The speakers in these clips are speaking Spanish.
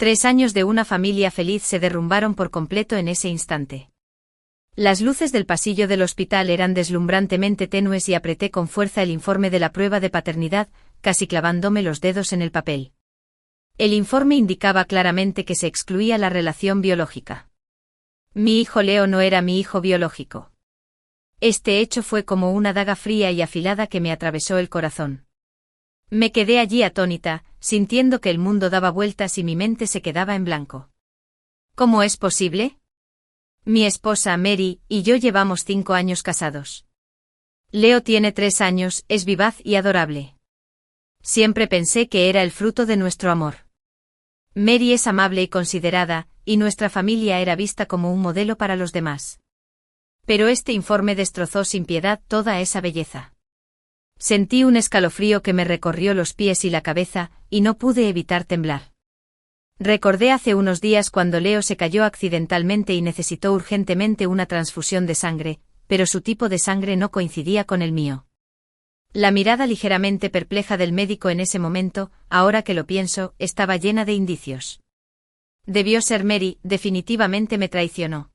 3 años de una familia feliz se derrumbaron por completo en ese instante. Las luces del pasillo del hospital eran deslumbrantemente tenues y apreté con fuerza el informe de la prueba de paternidad, casi clavándome los dedos en el papel. El informe indicaba claramente que se excluía la relación biológica. Mi hijo Leo no era mi hijo biológico. Este hecho fue como una daga fría y afilada que me atravesó el corazón. Me quedé allí atónita, sintiendo que el mundo daba vueltas y mi mente se quedaba en blanco. ¿Cómo es posible? Mi esposa Mary y yo llevamos 5 años casados. Leo tiene 3 años, es vivaz y adorable. Siempre pensé que era el fruto de nuestro amor. Mary es amable y considerada, y nuestra familia era vista como un modelo para los demás. Pero este informe destrozó sin piedad toda esa belleza. Sentí un escalofrío que me recorrió los pies y la cabeza, y no pude evitar temblar. Recordé hace unos días cuando Leo se cayó accidentalmente y necesitó urgentemente una transfusión de sangre, pero su tipo de sangre no coincidía con el mío. La mirada ligeramente perpleja del médico en ese momento, ahora que lo pienso, estaba llena de indicios. Debió ser Mary, definitivamente me traicionó.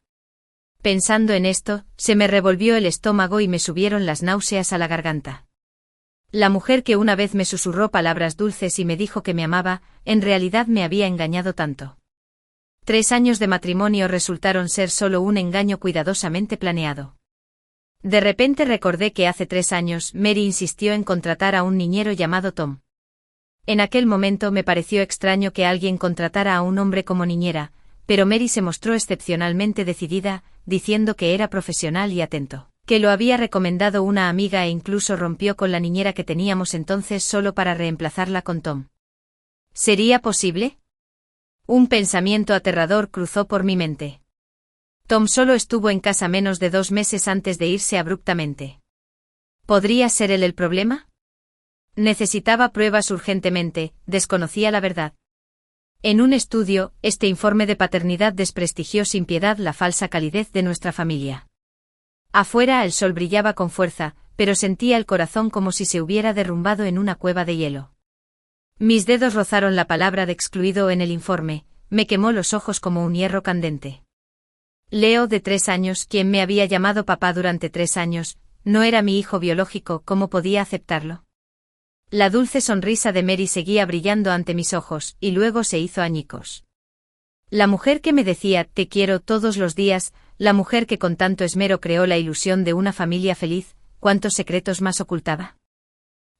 Pensando en esto, se me revolvió el estómago y me subieron las náuseas a la garganta. La mujer que una vez me susurró palabras dulces y me dijo que me amaba, en realidad me había engañado tanto. 3 años de matrimonio resultaron ser solo un engaño cuidadosamente planeado. De repente recordé que hace 3 años Mary insistió en contratar a un niñero llamado Tom. En aquel momento me pareció extraño que alguien contratara a un hombre como niñera, pero Mary se mostró excepcionalmente decidida, diciendo que era profesional y atento, que lo había recomendado una amiga e incluso rompió con la niñera que teníamos entonces solo para reemplazarla con Tom. ¿Sería posible? Un pensamiento aterrador cruzó por mi mente. Tom solo estuvo en casa menos de 2 meses antes de irse abruptamente. ¿Podría ser él el problema? Necesitaba pruebas urgentemente, desconocía la verdad. En un estudio, este informe de paternidad desprestigió sin piedad la falsa calidez de nuestra familia. Afuera el sol brillaba con fuerza, pero sentía el corazón como si se hubiera derrumbado en una cueva de hielo. Mis dedos rozaron la palabra de excluido en el informe, me quemó los ojos como un hierro candente. Leo, de 3 años, quien me había llamado papá durante 3 años, no era mi hijo biológico, ¿cómo podía aceptarlo? La dulce sonrisa de Mary seguía brillando ante mis ojos, y luego se hizo añicos. La mujer que me decía «te quiero» todos los días, la mujer que con tanto esmero creó la ilusión de una familia feliz, ¿cuántos secretos más ocultaba?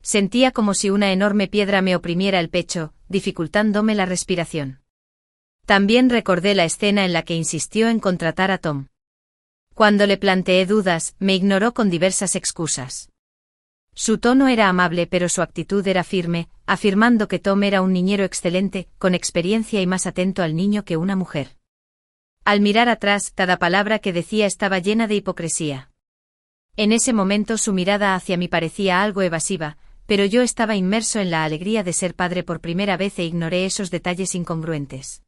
Sentía como si una enorme piedra me oprimiera el pecho, dificultándome la respiración. También recordé la escena en la que insistió en contratar a Tom. Cuando le planteé dudas, me ignoró con diversas excusas. Su tono era amable pero su actitud era firme, afirmando que Tom era un niñero excelente, con experiencia y más atento al niño que una mujer. Al mirar atrás, cada palabra que decía estaba llena de hipocresía. En ese momento su mirada hacia mí parecía algo evasiva, pero yo estaba inmerso en la alegría de ser padre por primera vez e ignoré esos detalles incongruentes.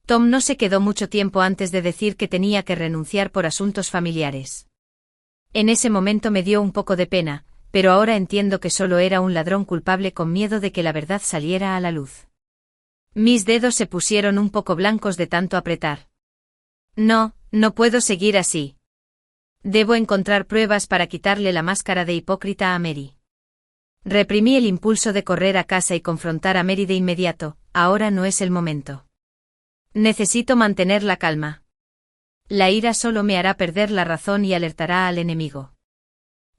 Tom no se quedó mucho tiempo antes de decir que tenía que renunciar por asuntos familiares. En ese momento me dio un poco de pena, pero ahora entiendo que solo era un ladrón culpable con miedo de que la verdad saliera a la luz. Mis dedos se pusieron un poco blancos de tanto apretar. No, no puedo seguir así. Debo encontrar pruebas para quitarle la máscara de hipócrita a Mary. Reprimí el impulso de correr a casa y confrontar a Mary de inmediato, ahora no es el momento. Necesito mantener la calma. La ira solo me hará perder la razón y alertará al enemigo.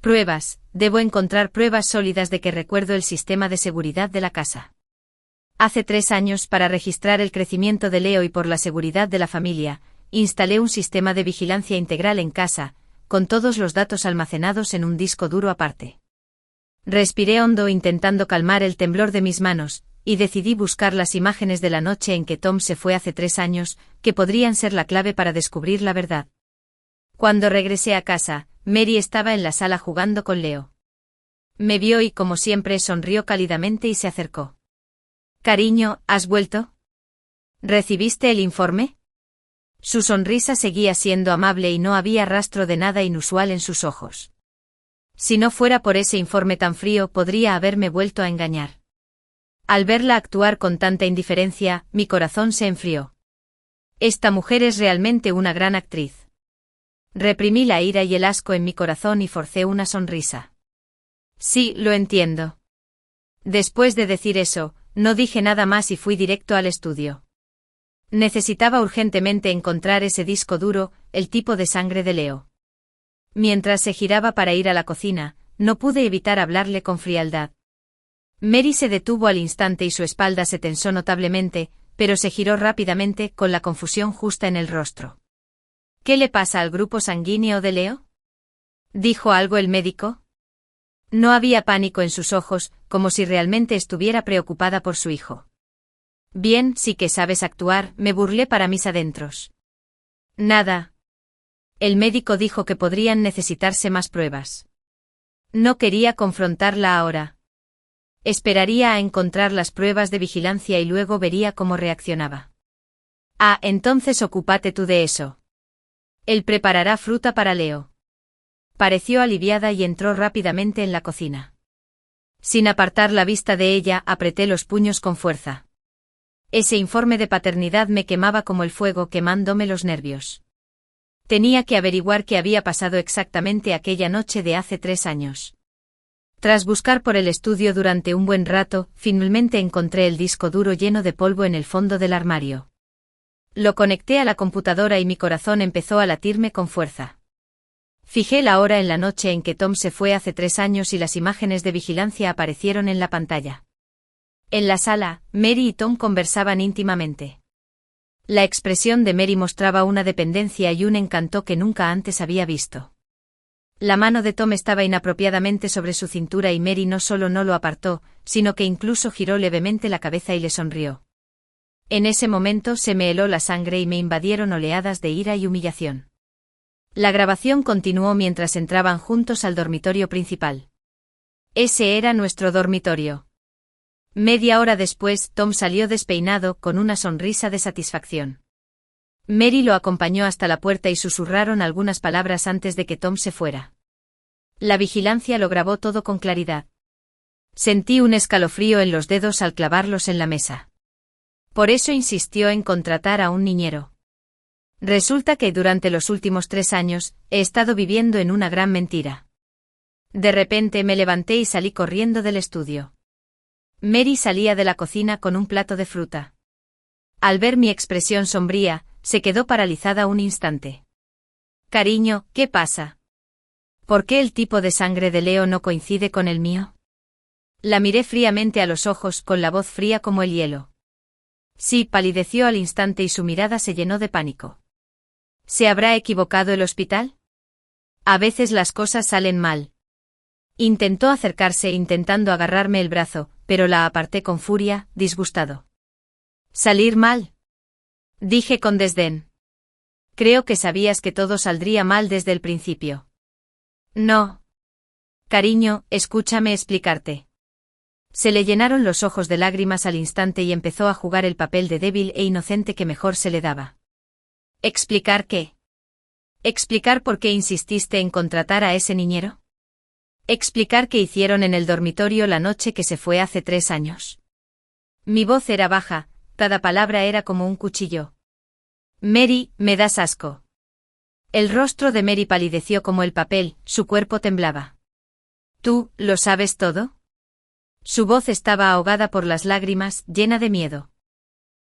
Pruebas, debo encontrar pruebas sólidas de que recuerdo el sistema de seguridad de la casa. Hace 3 años, para registrar el crecimiento de Leo y por la seguridad de la familia, instalé un sistema de vigilancia integral en casa, con todos los datos almacenados en un disco duro aparte. Respiré hondo intentando calmar el temblor de mis manos, y decidí buscar las imágenes de la noche en que Tom se fue hace 3 años, que podrían ser la clave para descubrir la verdad. Cuando regresé a casa, Mary estaba en la sala jugando con Leo. Me vio y, como siempre, sonrió cálidamente y se acercó. «Cariño, ¿has vuelto? ¿Recibiste el informe?» Su sonrisa seguía siendo amable y no había rastro de nada inusual en sus ojos. Si no fuera por ese informe tan frío, podría haberme vuelto a engañar. Al verla actuar con tanta indiferencia, mi corazón se enfrió. Esta mujer es realmente una gran actriz. Reprimí la ira y el asco en mi corazón y forcé una sonrisa. Sí, lo entiendo. Después de decir eso, no dije nada más y fui directo al estudio. Necesitaba urgentemente encontrar ese disco duro, el tipo de sangre de Leo. Mientras se giraba para ir a la cocina, no pude evitar hablarle con frialdad. Mary se detuvo al instante y su espalda se tensó notablemente, pero se giró rápidamente con la confusión justa en el rostro. ¿Qué le pasa al grupo sanguíneo de Leo? ¿Dijo algo el médico? No había pánico en sus ojos, como si realmente estuviera preocupada por su hijo. Bien, sí que sabes actuar, me burlé para mis adentros. Nada. El médico dijo que podrían necesitarse más pruebas. No quería confrontarla ahora. Esperaría a encontrar las pruebas de vigilancia y luego vería cómo reaccionaba. Ah, entonces ocúpate tú de eso. Él preparará fruta para Leo. Pareció aliviada y entró rápidamente en la cocina. Sin apartar la vista de ella, apreté los puños con fuerza. Ese informe de paternidad me quemaba como el fuego, quemándome los nervios. Tenía que averiguar qué había pasado exactamente aquella noche de hace 3 años. Tras buscar por el estudio durante un buen rato, finalmente encontré el disco duro lleno de polvo en el fondo del armario. Lo conecté a la computadora y mi corazón empezó a latirme con fuerza. Fijé la hora en la noche en que Tom se fue hace 3 años y las imágenes de vigilancia aparecieron en la pantalla. En la sala, Mary y Tom conversaban íntimamente. La expresión de Mary mostraba una dependencia y un encanto que nunca antes había visto. La mano de Tom estaba inapropiadamente sobre su cintura y Mary no solo no lo apartó, sino que incluso giró levemente la cabeza y le sonrió. En ese momento se me heló la sangre y me invadieron oleadas de ira y humillación. La grabación continuó mientras entraban juntos al dormitorio principal. Ese era nuestro dormitorio. Media hora después, Tom salió despeinado con una sonrisa de satisfacción. Mary lo acompañó hasta la puerta y susurraron algunas palabras antes de que Tom se fuera. La vigilancia lo grabó todo con claridad. Sentí un escalofrío en los dedos al clavarlos en la mesa. Por eso insistió en contratar a un niñero. Resulta que durante los últimos 3 años, he estado viviendo en una gran mentira. De repente me levanté y salí corriendo del estudio. Mary salía de la cocina con un plato de fruta. Al ver mi expresión sombría, se quedó paralizada un instante. Cariño, ¿qué pasa? ¿Por qué el tipo de sangre de Leo no coincide con el mío? La miré fríamente a los ojos con la voz fría como el hielo. Sí, palideció al instante y su mirada se llenó de pánico. ¿Se habrá equivocado el hospital? A veces las cosas salen mal. Intentó acercarse intentando agarrarme el brazo, pero la aparté con furia, disgustado. ¿Salir mal? Dije con desdén. Creo que sabías que todo saldría mal desde el principio. No. Cariño, escúchame explicarte. Se le llenaron los ojos de lágrimas al instante y empezó a jugar el papel de débil e inocente que mejor se le daba. ¿Explicar qué? ¿Explicar por qué insististe en contratar a ese niñero? ¿Explicar qué hicieron en el dormitorio la noche que se fue hace 3 años? Mi voz era baja, cada palabra era como un cuchillo. Mary, me das asco. El rostro de Mary palideció como el papel, su cuerpo temblaba. ¿Tú, lo sabes todo? Su voz estaba ahogada por las lágrimas, llena de miedo.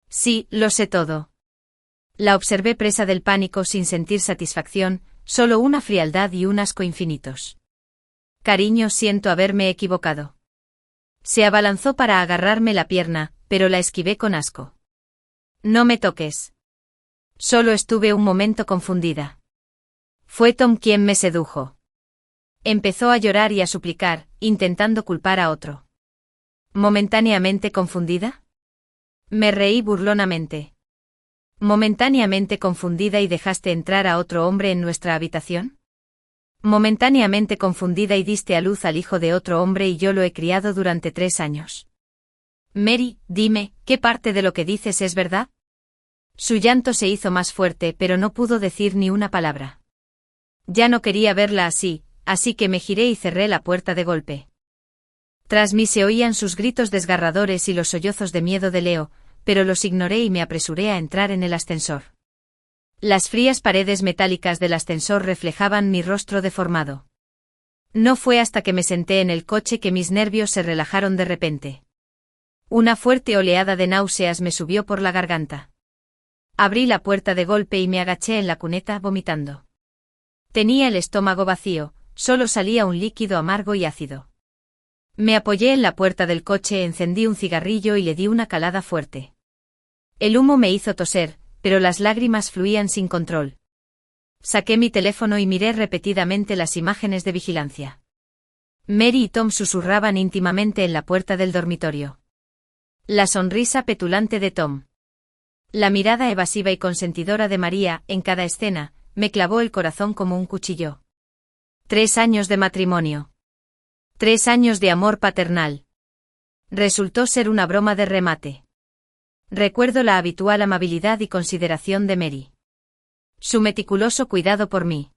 Sí, lo sé todo. La observé presa del pánico sin sentir satisfacción, solo una frialdad y un asco infinitos. Cariño, siento haberme equivocado. Se abalanzó para agarrarme la pierna, pero la esquivé con asco. No me toques. Solo estuve un momento confundida. Fue Tom quien me sedujo. Empezó a llorar y a suplicar, intentando culpar a otro. ¿Momentáneamente confundida? Me reí burlonamente. ¿Momentáneamente confundida y dejaste entrar a otro hombre en nuestra habitación? Momentáneamente confundida y diste a luz al hijo de otro hombre y yo lo he criado durante 3 años. Mary, dime, ¿qué parte de lo que dices es verdad? Su llanto se hizo más fuerte, pero no pudo decir ni una palabra. Ya no quería verla así, así que me giré y cerré la puerta de golpe. Tras mí se oían sus gritos desgarradores y los sollozos de miedo de Leo, pero los ignoré y me apresuré a entrar en el ascensor. Las frías paredes metálicas del ascensor reflejaban mi rostro deformado. No fue hasta que me senté en el coche que mis nervios se relajaron de repente. Una fuerte oleada de náuseas me subió por la garganta. Abrí la puerta de golpe y me agaché en la cuneta vomitando. Tenía el estómago vacío, solo salía un líquido amargo y ácido. Me apoyé en la puerta del coche, encendí un cigarrillo y le di una calada fuerte. El humo me hizo toser, pero las lágrimas fluían sin control. Saqué mi teléfono y miré repetidamente las imágenes de vigilancia. Mary y Tom susurraban íntimamente en la puerta del dormitorio. La sonrisa petulante de Tom. La mirada evasiva y consentidora de María, en cada escena, me clavó el corazón como un cuchillo. 3 años de matrimonio. 3 años de amor paternal. Resultó ser una broma de remate. Recuerdo la habitual amabilidad y consideración de Mary. Su meticuloso cuidado por mí.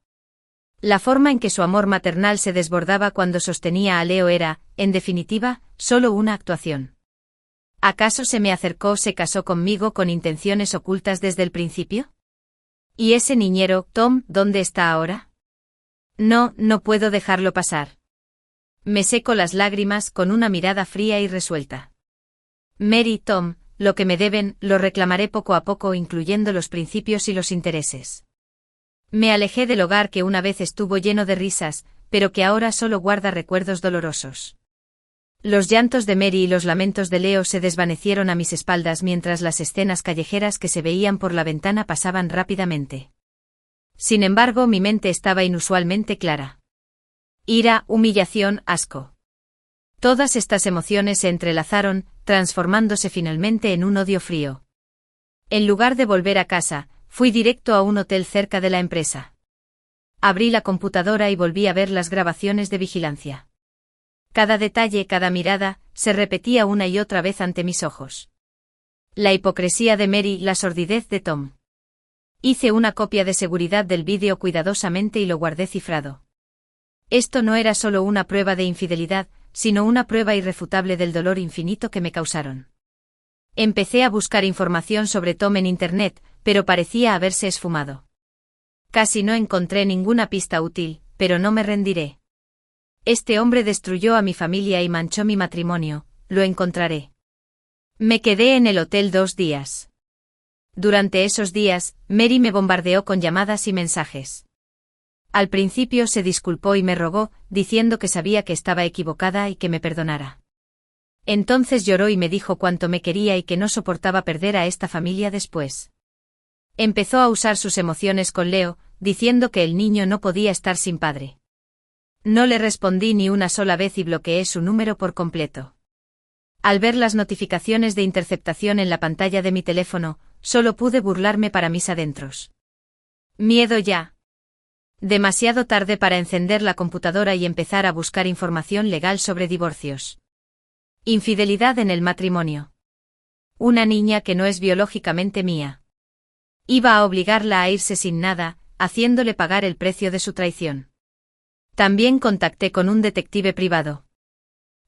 La forma en que su amor maternal se desbordaba cuando sostenía a Leo era, en definitiva, solo una actuación. ¿Acaso se casó conmigo con intenciones ocultas desde el principio? ¿Y ese niñero, Tom, dónde está ahora? No puedo dejarlo pasar. Me seco las lágrimas con una mirada fría y resuelta. Mary, Tom, lo que me deben, lo reclamaré poco a poco, incluyendo los principios y los intereses. Me alejé del hogar que una vez estuvo lleno de risas, pero que ahora solo guarda recuerdos dolorosos. Los llantos de Mary y los lamentos de Leo se desvanecieron a mis espaldas mientras las escenas callejeras que se veían por la ventana pasaban rápidamente. Sin embargo, mi mente estaba inusualmente clara. Ira, humillación, asco. Todas estas emociones se entrelazaron, transformándose finalmente en un odio frío. En lugar de volver a casa, fui directo a un hotel cerca de la empresa. Abrí la computadora y volví a ver las grabaciones de vigilancia. Cada detalle, cada mirada, se repetía una y otra vez ante mis ojos. La hipocresía de Mary, la sordidez de Tom. Hice una copia de seguridad del vídeo cuidadosamente y lo guardé cifrado. Esto no era solo una prueba de infidelidad, sino una prueba irrefutable del dolor infinito que me causaron. Empecé a buscar información sobre Tom en Internet, pero parecía haberse esfumado. Casi no encontré ninguna pista útil, pero no me rendiré. Este hombre destruyó a mi familia y manchó mi matrimonio, lo encontraré. Me quedé en el hotel 2 días. Durante esos días, Mary me bombardeó con llamadas y mensajes. Al principio se disculpó y me rogó, diciendo que sabía que estaba equivocada y que me perdonara. Entonces lloró y me dijo cuánto me quería y que no soportaba perder a esta familia después. Empezó a usar sus emociones con Leo, diciendo que el niño no podía estar sin padre. No le respondí ni una sola vez y bloqueé su número por completo. Al ver las notificaciones de interceptación en la pantalla de mi teléfono, solo pude burlarme para mis adentros. Miedo ya. Demasiado tarde para encender la computadora y empezar a buscar información legal sobre divorcios. Infidelidad en el matrimonio. Una niña que no es biológicamente mía. Iba a obligarla a irse sin nada, haciéndole pagar el precio de su traición. También contacté con un detective privado,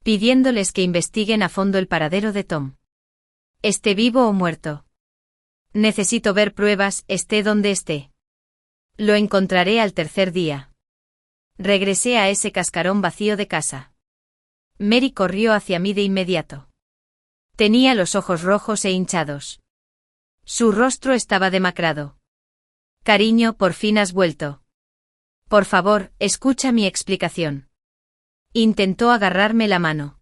pidiéndoles que investiguen a fondo el paradero de Tom. Esté vivo o muerto. Necesito ver pruebas, esté donde esté. Lo encontraré al tercer día. Regresé a ese cascarón vacío de casa. Mary corrió hacia mí de inmediato. Tenía los ojos rojos e hinchados. Su rostro estaba demacrado. Cariño, por fin has vuelto. Por favor, escucha mi explicación. Intentó agarrarme la mano.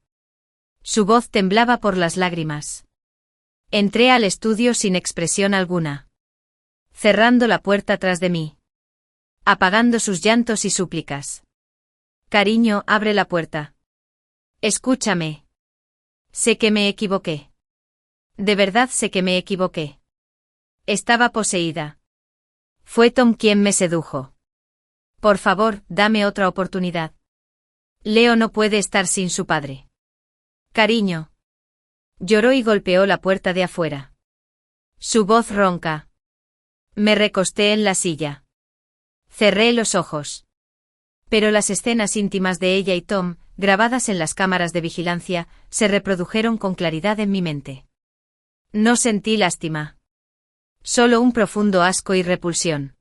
Su voz temblaba por las lágrimas. Entré al estudio sin expresión alguna. Cerrando la puerta tras de mí. Apagando sus llantos y súplicas. Cariño, abre la puerta. Escúchame. Sé que me equivoqué. De verdad sé que me equivoqué. Estaba poseída. Fue Tom quien me sedujo. Por favor, dame otra oportunidad. Leo no puede estar sin su padre. Cariño. Lloró y golpeó la puerta de afuera. Su voz ronca. Me recosté en la silla. Cerré los ojos. Pero las escenas íntimas de ella y Tom, grabadas en las cámaras de vigilancia, se reprodujeron con claridad en mi mente. No sentí lástima. Solo un profundo asco y repulsión.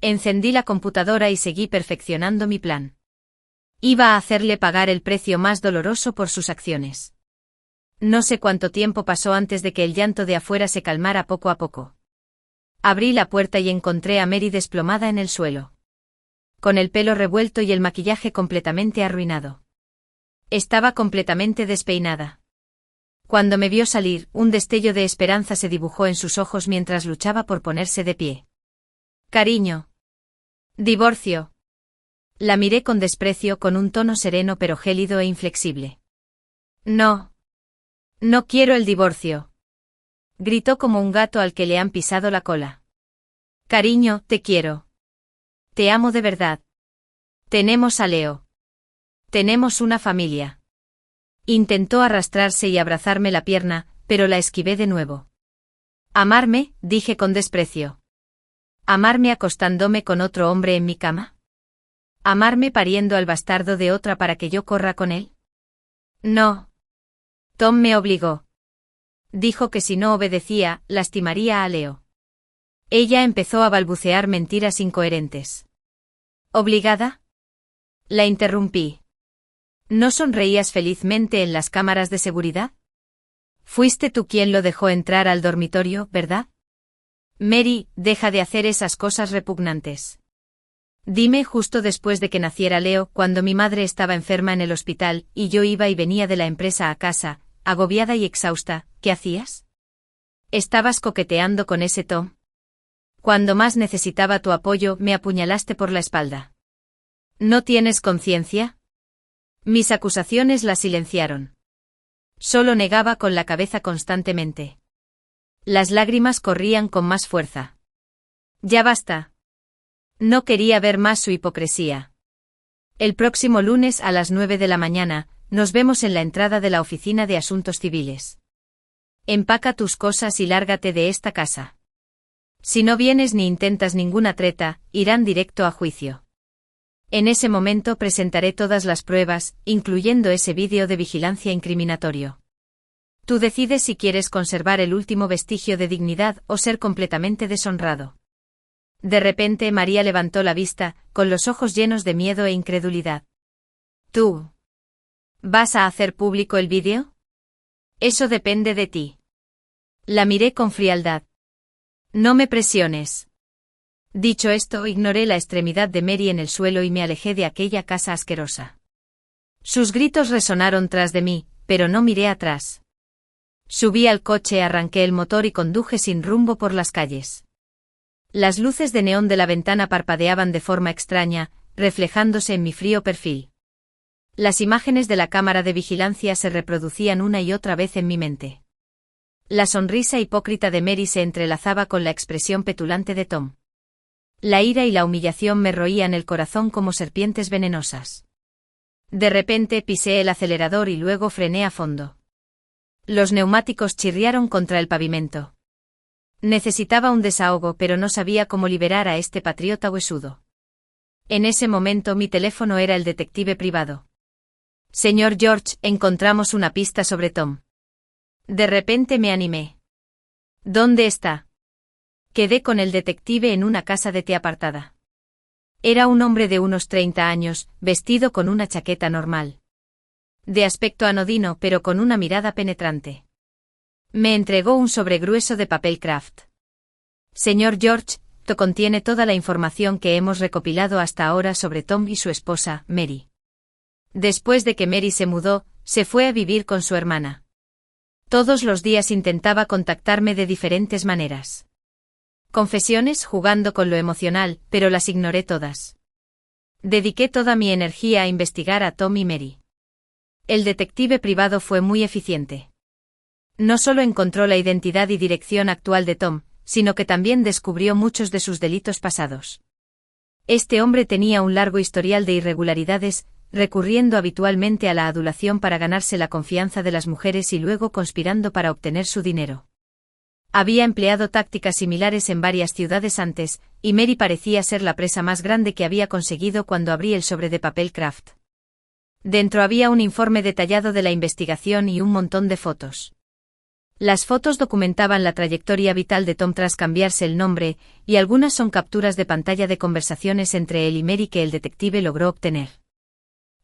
Encendí la computadora y seguí perfeccionando mi plan. Iba a hacerle pagar el precio más doloroso por sus acciones. No sé cuánto tiempo pasó antes de que el llanto de afuera se calmara poco a poco. Abrí la puerta y encontré a Mary desplomada en el suelo. Con el pelo revuelto y el maquillaje completamente arruinado. Estaba completamente despeinada. Cuando me vio salir, un destello de esperanza se dibujó en sus ojos mientras luchaba por ponerse de pie. Cariño. Divorcio. La miré con desprecio con un tono sereno pero gélido e inflexible. No. No quiero el divorcio. Gritó como un gato al que le han pisado la cola. Cariño, te quiero. Te amo de verdad. Tenemos a Leo. Tenemos una familia. Intentó arrastrarse y abrazarme la pierna, pero la esquivé de nuevo. ¿Amarme?, dije con desprecio. ¿Amarme acostándome con otro hombre en mi cama? ¿Amarme pariendo al bastardo de otra para que yo corra con él? No. Tom me obligó. Dijo que si no obedecía, lastimaría a Leo. Ella empezó a balbucear mentiras incoherentes. ¿Obligada? La interrumpí. ¿No sonreías felizmente en las cámaras de seguridad? Fuiste tú quien lo dejó entrar al dormitorio, ¿verdad? Mary, deja de hacer esas cosas repugnantes. Dime, justo después de que naciera Leo, cuando mi madre estaba enferma en el hospital, y yo iba y venía de la empresa a casa, agobiada y exhausta, ¿qué hacías? ¿Estabas coqueteando con ese Tom? Cuando más necesitaba tu apoyo, me apuñalaste por la espalda. ¿No tienes conciencia? Mis acusaciones la silenciaron. Solo negaba con la cabeza constantemente. Las lágrimas corrían con más fuerza. Ya basta. No quería ver más su hipocresía. El próximo lunes a las 9 de la mañana, nos vemos en la entrada de la oficina de asuntos civiles. Empaca tus cosas y lárgate de esta casa. Si no vienes ni intentas ninguna treta, irán directo a juicio. En ese momento presentaré todas las pruebas, incluyendo ese vídeo de vigilancia incriminatorio. Tú decides si quieres conservar el último vestigio de dignidad o ser completamente deshonrado. De repente María levantó la vista, con los ojos llenos de miedo e incredulidad. ¿Tú vas a hacer público el vídeo? Eso depende de ti. La miré con frialdad. No me presiones. Dicho esto, ignoré la extremidad de Mary en el suelo y me alejé de aquella casa asquerosa. Sus gritos resonaron tras de mí, pero no miré atrás. Subí al coche, arranqué el motor y conduje sin rumbo por las calles. Las luces de neón de la ventana parpadeaban de forma extraña, reflejándose en mi frío perfil. Las imágenes de la cámara de vigilancia se reproducían una y otra vez en mi mente. La sonrisa hipócrita de Mary se entrelazaba con la expresión petulante de Tom. La ira y la humillación me roían el corazón como serpientes venenosas. De repente pisé el acelerador y luego frené a fondo. Los neumáticos chirriaron contra el pavimento. Necesitaba un desahogo, pero no sabía cómo liberar a este patriota huesudo. En ese momento mi teléfono era el detective privado. Señor George, encontramos una pista sobre Tom. De repente me animé. ¿Dónde está? Quedé con el detective en una casa de té apartada. Era un hombre de unos 30 años, vestido con una chaqueta normal. De aspecto anodino pero con una mirada penetrante. Me entregó un sobre grueso de papel craft. Señor George, esto contiene toda la información que hemos recopilado hasta ahora sobre Tom y su esposa, Mary. Después de que Mary se mudó, se fue a vivir con su hermana. Todos los días intentaba contactarme de diferentes maneras. Confesiones jugando con lo emocional, pero las ignoré todas. Dediqué toda mi energía a investigar a Tom y Mary. El detective privado fue muy eficiente. No solo encontró la identidad y dirección actual de Tom, sino que también descubrió muchos de sus delitos pasados. Este hombre tenía un largo historial de irregularidades, recurriendo habitualmente a la adulación para ganarse la confianza de las mujeres y luego conspirando para obtener su dinero. Había empleado tácticas similares en varias ciudades antes, y Mary parecía ser la presa más grande que había conseguido cuando abrí el sobre de papel craft. Dentro había un informe detallado de la investigación y un montón de fotos. Las fotos documentaban la trayectoria vital de Tom tras cambiarse el nombre, y algunas son capturas de pantalla de conversaciones entre él y Mary que el detective logró obtener.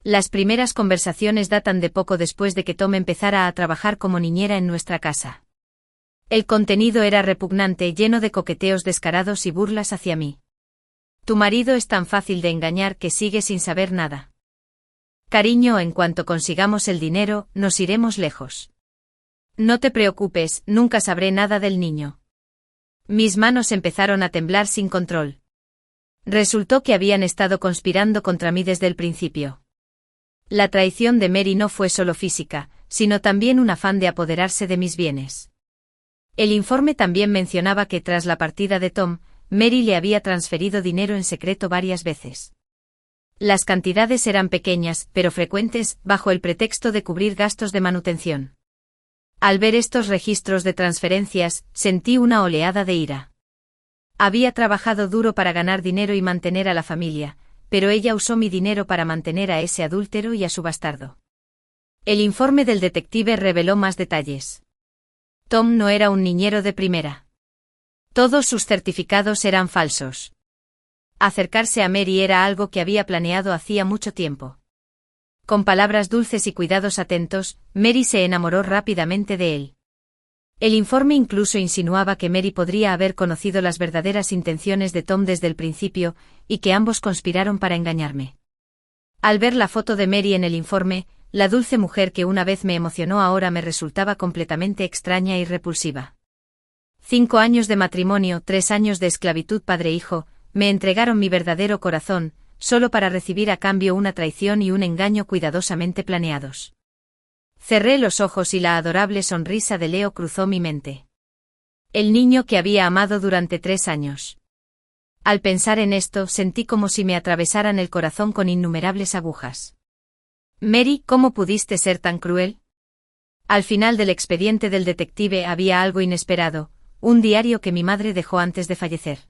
Las primeras conversaciones datan de poco después de que Tom empezara a trabajar como niñera en nuestra casa. El contenido era repugnante, lleno de coqueteos descarados y burlas hacia mí. Tu marido es tan fácil de engañar que sigue sin saber nada. Cariño, en cuanto consigamos el dinero, nos iremos lejos. No te preocupes, nunca sabré nada del niño. Mis manos empezaron a temblar sin control. Resultó que habían estado conspirando contra mí desde el principio. La traición de Mary no fue solo física, sino también un afán de apoderarse de mis bienes. El informe también mencionaba que tras la partida de Tom, Mary le había transferido dinero en secreto varias veces. Las cantidades eran pequeñas, pero frecuentes, bajo el pretexto de cubrir gastos de manutención. Al ver estos registros de transferencias, sentí una oleada de ira. Había trabajado duro para ganar dinero y mantener a la familia, pero ella usó mi dinero para mantener a ese adúltero y a su bastardo. El informe del detective reveló más detalles. Tom no era un niñero de primera. Todos sus certificados eran falsos. Acercarse a Mary era algo que había planeado hacía mucho tiempo. Con palabras dulces y cuidados atentos, Mary se enamoró rápidamente de él. El informe incluso insinuaba que Mary podría haber conocido las verdaderas intenciones de Tom desde el principio, y que ambos conspiraron para engañarme. Al ver la foto de Mary en el informe, la dulce mujer que una vez me emocionó ahora me resultaba completamente extraña y repulsiva. 5 años de matrimonio, 3 años de esclavitud padre-hijo, me entregaron mi verdadero corazón, solo para recibir a cambio una traición y un engaño cuidadosamente planeados. Cerré los ojos y la adorable sonrisa de Leo cruzó mi mente. El niño que había amado durante 3 años. Al pensar en esto, sentí como si me atravesaran el corazón con innumerables agujas. Mary, ¿cómo pudiste ser tan cruel? Al final del expediente del detective había algo inesperado, un diario que mi madre dejó antes de fallecer.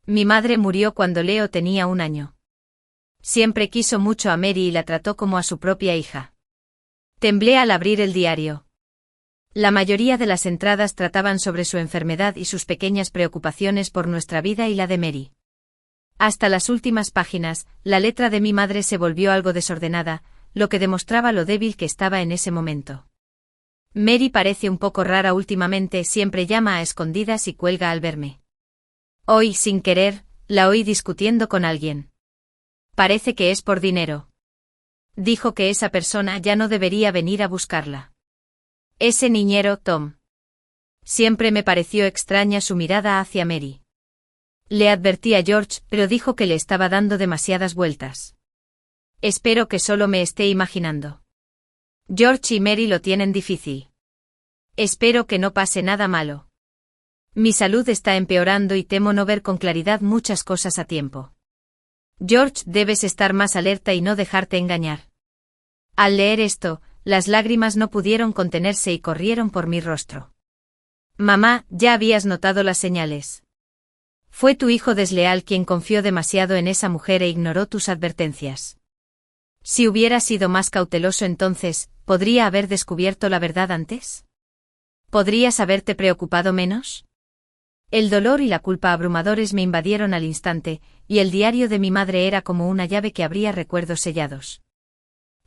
Mi madre murió cuando Leo tenía 1 año. Siempre quiso mucho a Mary y la trató como a su propia hija. Temblé al abrir el diario. La mayoría de las entradas trataban sobre su enfermedad y sus pequeñas preocupaciones por nuestra vida y la de Mary. Hasta las últimas páginas, la letra de mi madre se volvió algo desordenada, lo que demostraba lo débil que estaba en ese momento. Mary parece un poco rara últimamente, siempre llama a escondidas y cuelga al verme. Hoy, sin querer, la oí discutiendo con alguien. Parece que es por dinero. Dijo que esa persona ya no debería venir a buscarla. Ese niñero, Tom. Siempre me pareció extraña su mirada hacia Mary. Le advertí a George, pero dijo que le estaba dando demasiadas vueltas. Espero que solo me esté imaginando. George y Mary lo tienen difícil. Espero que no pase nada malo. Mi salud está empeorando y temo no ver con claridad muchas cosas a tiempo. George, debes estar más alerta y no dejarte engañar. Al leer esto, las lágrimas no pudieron contenerse y corrieron por mi rostro. Mamá, ya habías notado las señales. Fue tu hijo desleal quien confió demasiado en esa mujer e ignoró tus advertencias. Si hubiera sido más cauteloso entonces, ¿podría haber descubierto la verdad antes? ¿Podrías haberte preocupado menos? El dolor y la culpa abrumadores me invadieron al instante, y el diario de mi madre era como una llave que abría recuerdos sellados.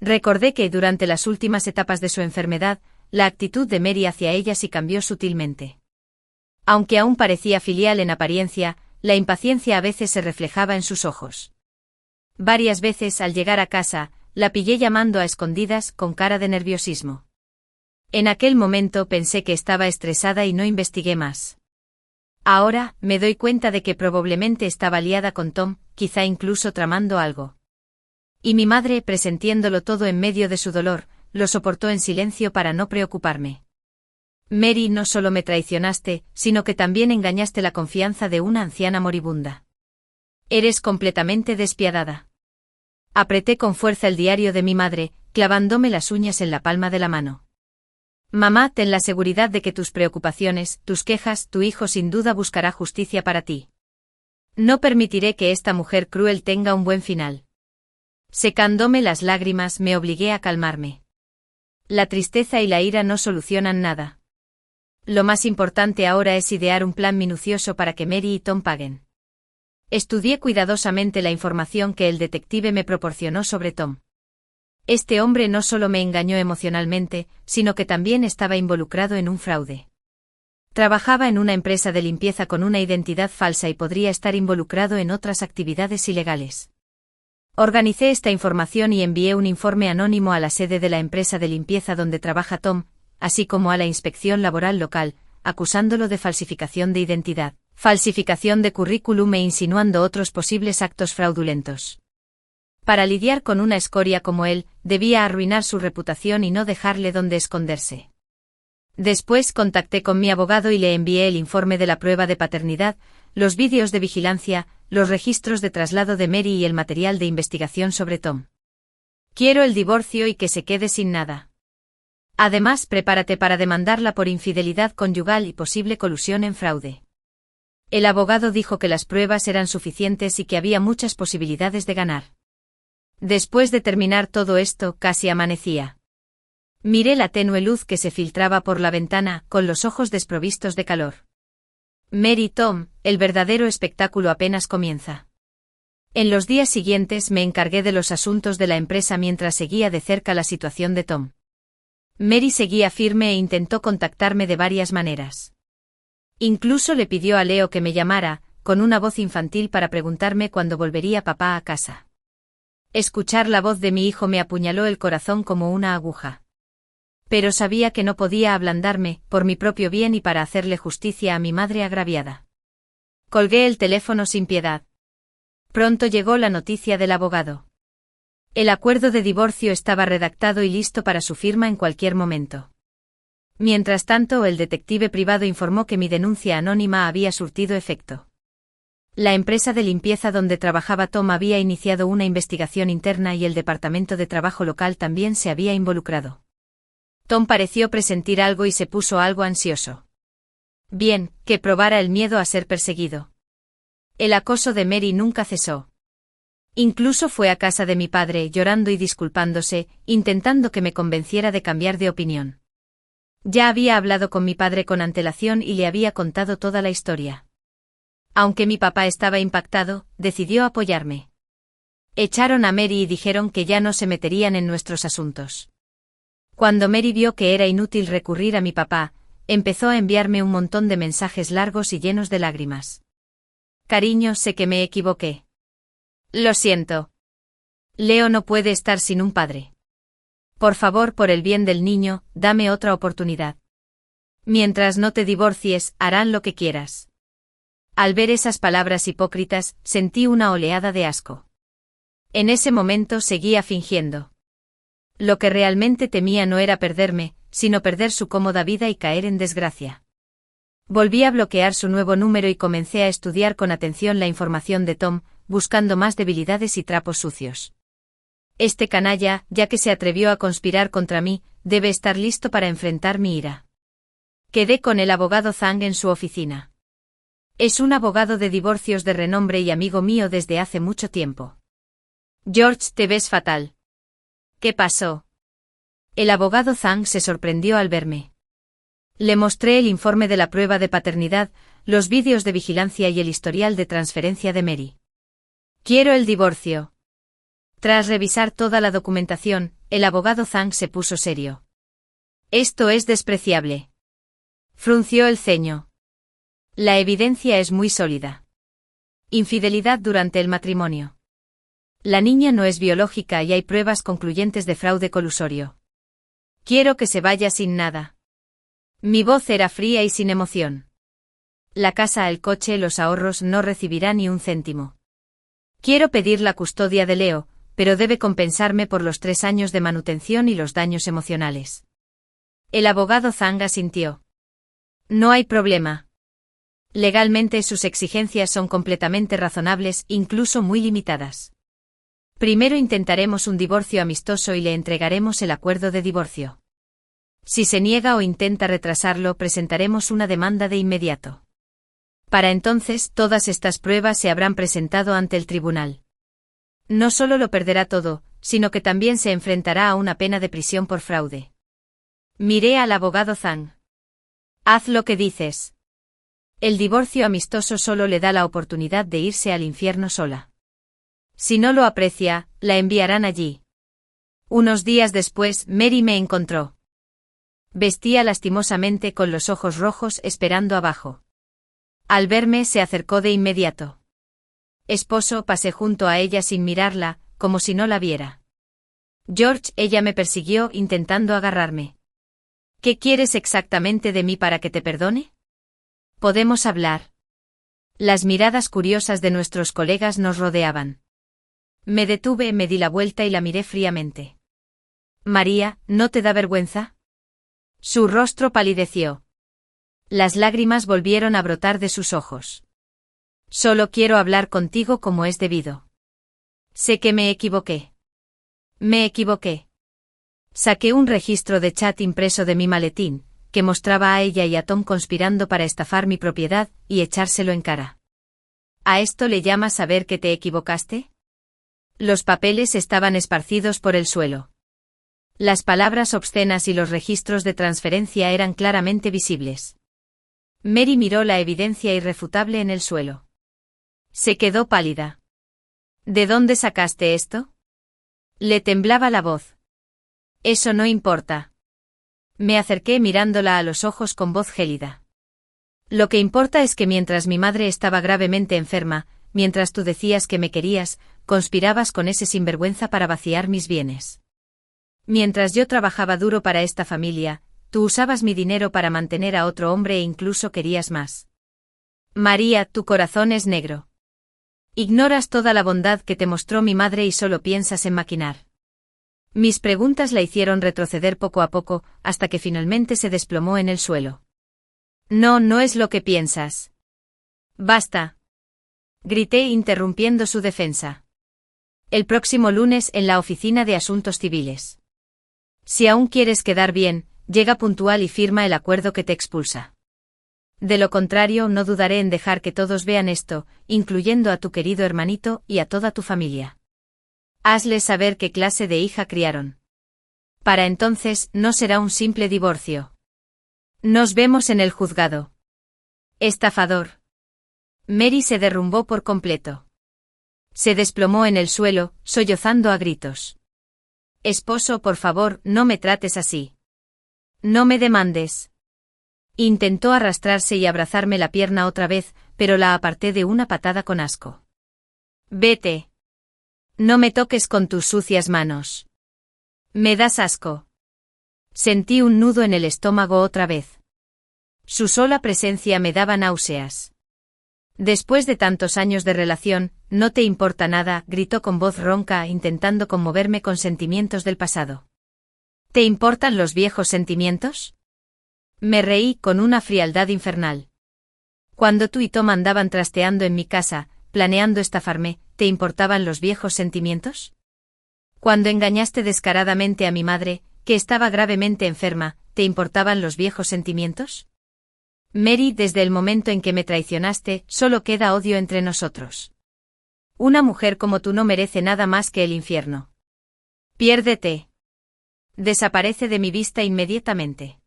Recordé que durante las últimas etapas de su enfermedad, la actitud de Mary hacia ella sí cambió sutilmente. Aunque aún parecía filial en apariencia, la impaciencia a veces se reflejaba en sus ojos. Varias veces al llegar a casa, la pillé llamando a escondidas con cara de nerviosismo. En aquel momento pensé que estaba estresada y no investigué más. Ahora, me doy cuenta de que probablemente estaba liada con Tom, quizá incluso tramando algo. Y mi madre, presentiéndolo todo en medio de su dolor, lo soportó en silencio para no preocuparme. Mary, no solo me traicionaste, sino que también engañaste la confianza de una anciana moribunda. Eres completamente despiadada. Apreté con fuerza el diario de mi madre, clavándome las uñas en la palma de la mano. Mamá, ten la seguridad de que tus preocupaciones, tus quejas, tu hijo sin duda buscará justicia para ti. No permitiré que esta mujer cruel tenga un buen final. Secándome las lágrimas, me obligué a calmarme. La tristeza y la ira no solucionan nada. Lo más importante ahora es idear un plan minucioso para que Mary y Tom paguen. Estudié cuidadosamente la información que el detective me proporcionó sobre Tom. Este hombre no solo me engañó emocionalmente, sino que también estaba involucrado en un fraude. Trabajaba en una empresa de limpieza con una identidad falsa y podría estar involucrado en otras actividades ilegales. Organicé esta información y envié un informe anónimo a la sede de la empresa de limpieza donde trabaja Tom, así como a la inspección laboral local, acusándolo de falsificación de identidad, falsificación de currículum e insinuando otros posibles actos fraudulentos. Para lidiar con una escoria como él, debía arruinar su reputación y no dejarle donde esconderse. Después contacté con mi abogado y le envié el informe de la prueba de paternidad, los vídeos de vigilancia, los registros de traslado de Mary y el material de investigación sobre Tom. Quiero el divorcio y que se quede sin nada. Además, prepárate para demandarla por infidelidad conyugal y posible colusión en fraude. El abogado dijo que las pruebas eran suficientes y que había muchas posibilidades de ganar. Después de terminar todo esto, casi amanecía. Miré la tenue luz que se filtraba por la ventana, con los ojos desprovistos de calor. Mary y Tom, el verdadero espectáculo apenas comienza. En los días siguientes me encargué de los asuntos de la empresa mientras seguía de cerca la situación de Tom. Mary seguía firme e intentó contactarme de varias maneras. Incluso le pidió a Leo que me llamara, con una voz infantil para preguntarme cuándo volvería papá a casa. Escuchar la voz de mi hijo me apuñaló el corazón como una aguja. Pero sabía que no podía ablandarme, por mi propio bien y para hacerle justicia a mi madre agraviada. Colgué el teléfono sin piedad. Pronto llegó la noticia del abogado. El acuerdo de divorcio estaba redactado y listo para su firma en cualquier momento. Mientras tanto, el detective privado informó que mi denuncia anónima había surtido efecto. La empresa de limpieza donde trabajaba Tom había iniciado una investigación interna y el departamento de trabajo local también se había involucrado. Tom pareció presentir algo y se puso algo ansioso. Bien, que probara el miedo a ser perseguido. El acoso de Mary nunca cesó. Incluso fue a casa de mi padre, llorando y disculpándose, intentando que me convenciera de cambiar de opinión. Ya había hablado con mi padre con antelación y le había contado toda la historia. Aunque mi papá estaba impactado, decidió apoyarme. Echaron a Mary y dijeron que ya no se meterían en nuestros asuntos. Cuando Mary vio que era inútil recurrir a mi papá, empezó a enviarme un montón de mensajes largos y llenos de lágrimas. Cariño, sé que me equivoqué. Lo siento. Leo no puede estar sin un padre. Por favor, por el bien del niño, dame otra oportunidad. Mientras no te divorcies, harán lo que quieras. Al ver esas palabras hipócritas, sentí una oleada de asco. En ese momento seguía fingiendo. Lo que realmente temía no era perderme, sino perder su cómoda vida y caer en desgracia. Volví a bloquear su nuevo número y comencé a estudiar con atención la información de Tom, buscando más debilidades y trapos sucios. Este canalla, ya que se atrevió a conspirar contra mí, debe estar listo para enfrentar mi ira. Quedé con el abogado Zhang en su oficina. Es un abogado de divorcios de renombre y amigo mío desde hace mucho tiempo. George, te ves fatal. ¿Qué pasó? El abogado Zhang se sorprendió al verme. Le mostré el informe de la prueba de paternidad, los vídeos de vigilancia y el historial de transferencia de Mary. Quiero el divorcio. Tras revisar toda la documentación, el abogado Zhang se puso serio. Esto es despreciable. Frunció el ceño. La evidencia es muy sólida. Infidelidad durante el matrimonio. La niña no es biológica y hay pruebas concluyentes de fraude colusorio. Quiero que se vaya sin nada. Mi voz era fría y sin emoción. La casa, el coche, los ahorros, no recibirá ni un céntimo. Quiero pedir la custodia de Leo, pero debe compensarme por los 3 años de manutención y los daños emocionales. El abogado Zhang asintió. No hay problema. Legalmente sus exigencias son completamente razonables, incluso muy limitadas. Primero intentaremos un divorcio amistoso y le entregaremos el acuerdo de divorcio. Si se niega o intenta retrasarlo, presentaremos una demanda de inmediato. Para entonces, todas estas pruebas se habrán presentado ante el tribunal. No solo lo perderá todo, sino que también se enfrentará a una pena de prisión por fraude. Miré al abogado Zhang. Haz lo que dices. El divorcio amistoso solo le da la oportunidad de irse al infierno sola. Si no lo aprecia, la enviarán allí. Unos días después, Mary me encontró. Vestía lastimosamente con los ojos rojos esperando abajo. Al verme se acercó de inmediato. Esposo, pasé junto a ella sin mirarla, como si no la viera. George, ella me persiguió intentando agarrarme. ¿Qué quieres exactamente de mí para que te perdone? ¿Podemos hablar? Las miradas curiosas de nuestros colegas nos rodeaban. Me detuve, me di la vuelta y la miré fríamente. María, ¿no te da vergüenza? Su rostro palideció. Las lágrimas volvieron a brotar de sus ojos. Solo quiero hablar contigo como es debido. Sé que me equivoqué. Me equivoqué. Saqué un registro de chat impreso de mi maletín, que mostraba a ella y a Tom conspirando para estafar mi propiedad y echárselo en cara. ¿A esto le llamas saber que te equivocaste? Los papeles estaban esparcidos por el suelo. Las palabras obscenas y los registros de transferencia eran claramente visibles. Mary miró la evidencia irrefutable en el suelo. Se quedó pálida. ¿De dónde sacaste esto? Le temblaba la voz. Eso no importa. Me acerqué mirándola a los ojos con voz gélida. Lo que importa es que mientras mi madre estaba gravemente enferma, mientras tú decías que me querías, conspirabas con ese sinvergüenza para vaciar mis bienes. Mientras yo trabajaba duro para esta familia, tú usabas mi dinero para mantener a otro hombre e incluso querías más. María, tu corazón es negro. Ignoras toda la bondad que te mostró mi madre y solo piensas en maquinar. Mis preguntas la hicieron retroceder poco a poco, hasta que finalmente se desplomó en el suelo. No, no es lo que piensas. Basta. Grité interrumpiendo su defensa. El próximo lunes en la oficina de Asuntos Civiles. Si aún quieres quedar bien, llega puntual y firma el acuerdo que te expulsa. De lo contrario, no dudaré en dejar que todos vean esto, incluyendo a tu querido hermanito y a toda tu familia. Hazles saber qué clase de hija criaron. Para entonces, no será un simple divorcio. Nos vemos en el juzgado. Estafador. Mary se derrumbó por completo. Se desplomó en el suelo, sollozando a gritos. Esposo, por favor, no me trates así. No me demandes. Intentó arrastrarse y abrazarme la pierna otra vez, pero la aparté de una patada con asco. Vete. No me toques con tus sucias manos. Me das asco. Sentí un nudo en el estómago otra vez. Su sola presencia me daba náuseas. Después de tantos años de relación, no te importa nada, gritó con voz ronca, intentando conmoverme con sentimientos del pasado. ¿Te importan los viejos sentimientos? Me reí con una frialdad infernal. Cuando tú y Tom andaban trasteando en mi casa, planeando estafarme, ¿te importaban los viejos sentimientos? Cuando engañaste descaradamente a mi madre, que estaba gravemente enferma, ¿te importaban los viejos sentimientos? Mary, desde el momento en que me traicionaste, solo queda odio entre nosotros. Una mujer como tú no merece nada más que el infierno. Piérdete. Desaparece de mi vista inmediatamente.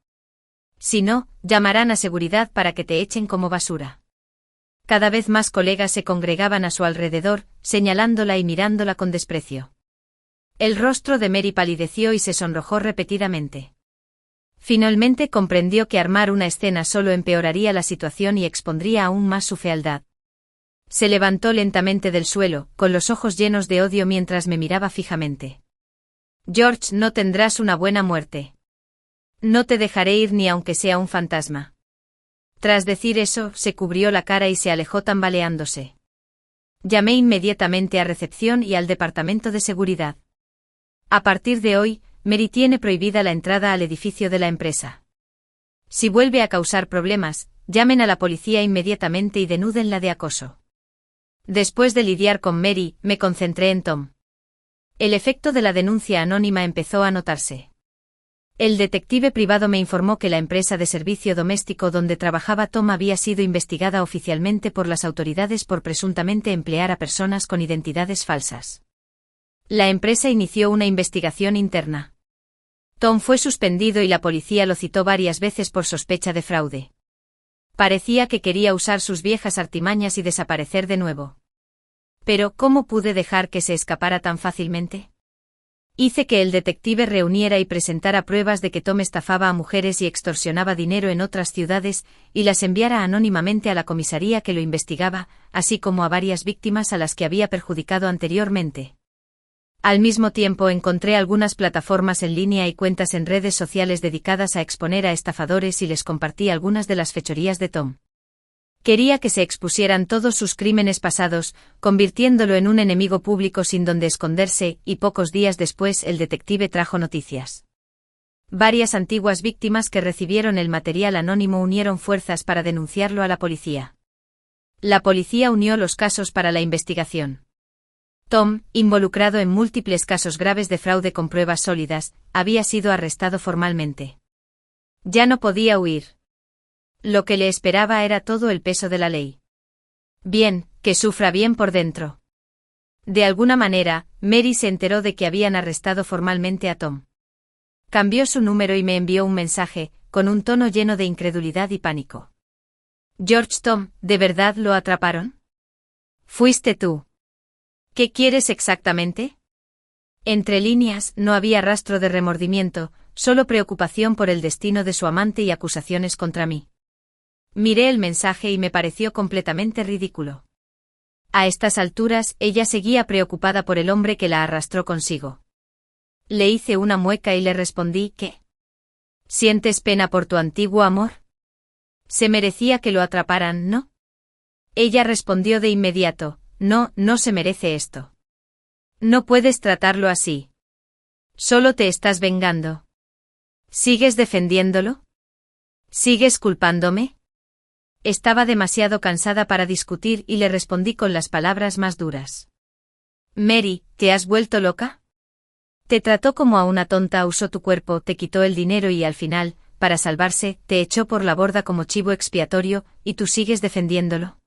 Si no, llamarán a seguridad para que te echen como basura. Cada vez más colegas se congregaban a su alrededor, señalándola y mirándola con desprecio. El rostro de Mary palideció y se sonrojó repetidamente. Finalmente comprendió que armar una escena solo empeoraría la situación y expondría aún más su fealdad. Se levantó lentamente del suelo, con los ojos llenos de odio mientras me miraba fijamente. George, no tendrás una buena muerte. No te dejaré ir ni aunque sea un fantasma. Tras decir eso, se cubrió la cara y se alejó tambaleándose. Llamé inmediatamente a recepción y al departamento de seguridad. A partir de hoy, Mary tiene prohibida la entrada al edificio de la empresa. Si vuelve a causar problemas, llamen a la policía inmediatamente y denúdenla de acoso. Después de lidiar con Mary, me concentré en Tom. El efecto de la denuncia anónima empezó a notarse. El detective privado me informó que la empresa de servicio doméstico donde trabajaba Tom había sido investigada oficialmente por las autoridades por presuntamente emplear a personas con identidades falsas. La empresa inició una investigación interna. Tom fue suspendido y la policía lo citó varias veces por sospecha de fraude. Parecía que quería usar sus viejas artimañas y desaparecer de nuevo. Pero, ¿cómo pude dejar que se escapara tan fácilmente? Hice que el detective reuniera y presentara pruebas de que Tom estafaba a mujeres y extorsionaba dinero en otras ciudades, y las enviara anónimamente a la comisaría que lo investigaba, así como a varias víctimas a las que había perjudicado anteriormente. Al mismo tiempo encontré algunas plataformas en línea y cuentas en redes sociales dedicadas a exponer a estafadores y les compartí algunas de las fechorías de Tom. Quería que se expusieran todos sus crímenes pasados, convirtiéndolo en un enemigo público sin donde esconderse, y pocos días después el detective trajo noticias. Varias antiguas víctimas que recibieron el material anónimo unieron fuerzas para denunciarlo a la policía. La policía unió los casos para la investigación. Tom, involucrado en múltiples casos graves de fraude con pruebas sólidas, había sido arrestado formalmente. Ya no podía huir. Lo que le esperaba era todo el peso de la ley. Bien, que sufra bien por dentro. De alguna manera, Mary se enteró de que habían arrestado formalmente a Tom. Cambió su número y me envió un mensaje, con un tono lleno de incredulidad y pánico. George, Tom, ¿de verdad lo atraparon? ¿Fuiste tú? ¿Qué quieres exactamente? Entre líneas, no había rastro de remordimiento, solo preocupación por el destino de su amante y acusaciones contra mí. Miré el mensaje y me pareció completamente ridículo. A estas alturas, ella seguía preocupada por el hombre que la arrastró consigo. Le hice una mueca y le respondí que... ¿Sientes pena por tu antiguo amor? Se merecía que lo atraparan, ¿no? Ella respondió de inmediato, no, no se merece esto. No puedes tratarlo así. Solo te estás vengando. ¿Sigues defendiéndolo? ¿Sigues culpándome? Estaba demasiado cansada para discutir y le respondí con las palabras más duras. Mary, ¿te has vuelto loca? Te trató como a una tonta, usó tu cuerpo, te quitó el dinero y al final, para salvarse, te echó por la borda como chivo expiatorio, y tú sigues defendiéndolo.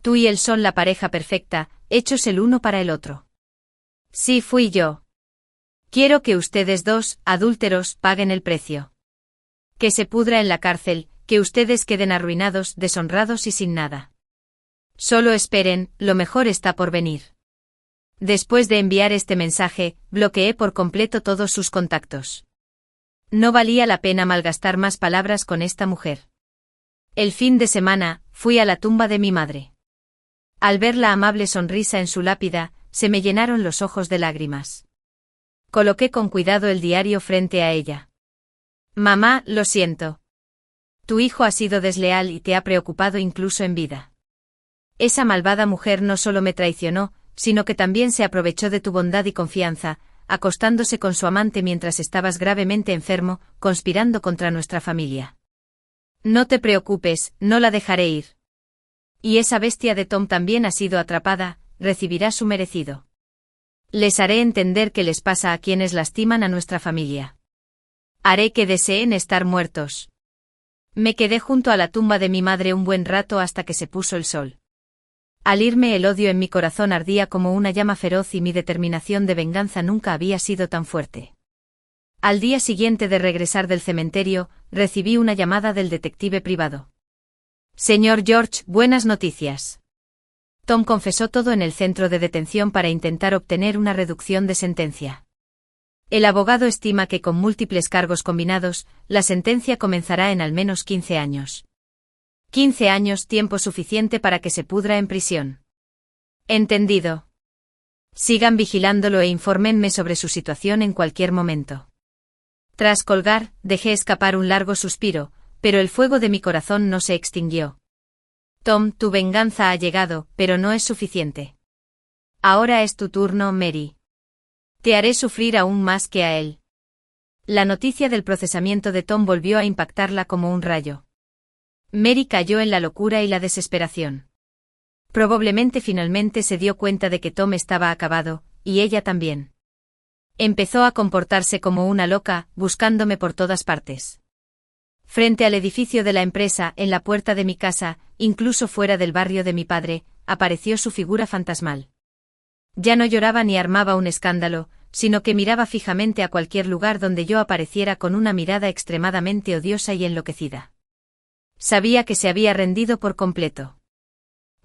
Tú y él son la pareja perfecta, hechos el uno para el otro. Sí, fui yo. Quiero que ustedes dos, adúlteros, paguen el precio. Que se pudra en la cárcel, que ustedes queden arruinados, deshonrados y sin nada. Solo esperen, lo mejor está por venir. Después de enviar este mensaje, bloqueé por completo todos sus contactos. No valía la pena malgastar más palabras con esta mujer. El fin de semana, fui a la tumba de mi madre. Al ver la amable sonrisa en su lápida, se me llenaron los ojos de lágrimas. Coloqué con cuidado el diario frente a ella. Mamá, lo siento. Tu hijo ha sido desleal y te ha preocupado incluso en vida. Esa malvada mujer no solo me traicionó, sino que también se aprovechó de tu bondad y confianza, acostándose con su amante mientras estabas gravemente enfermo, conspirando contra nuestra familia. No te preocupes, no la dejaré ir. Y esa bestia de Tom también ha sido atrapada, recibirá su merecido. Les haré entender qué les pasa a quienes lastiman a nuestra familia. Haré que deseen estar muertos. Me quedé junto a la tumba de mi madre un buen rato hasta que se puso el sol. Al irme el odio en mi corazón ardía como una llama feroz y mi determinación de venganza nunca había sido tan fuerte. Al día siguiente de regresar del cementerio, recibí una llamada del detective privado. Señor George, buenas noticias. Tom confesó todo en el centro de detención para intentar obtener una reducción de sentencia. El abogado estima que con múltiples cargos combinados, la sentencia comenzará en al menos 15 años. 15 años, tiempo suficiente para que se pudra en prisión. Entendido. Sigan vigilándolo e infórmenme sobre su situación en cualquier momento. Tras colgar, dejé escapar un largo suspiro, pero el fuego de mi corazón no se extinguió. Tom, tu venganza ha llegado, pero no es suficiente. Ahora es tu turno, Mary. Te haré sufrir aún más que a él. La noticia del procesamiento de Tom volvió a impactarla como un rayo. Mary cayó en la locura y la desesperación. Probablemente finalmente se dio cuenta de que Tom estaba acabado, y ella también. Empezó a comportarse como una loca, buscándome por todas partes. Frente al edificio de la empresa, en la puerta de mi casa, incluso fuera del barrio de mi padre, apareció su figura fantasmal. Ya no lloraba ni armaba un escándalo, sino que miraba fijamente a cualquier lugar donde yo apareciera con una mirada extremadamente odiosa y enloquecida. Sabía que se había rendido por completo.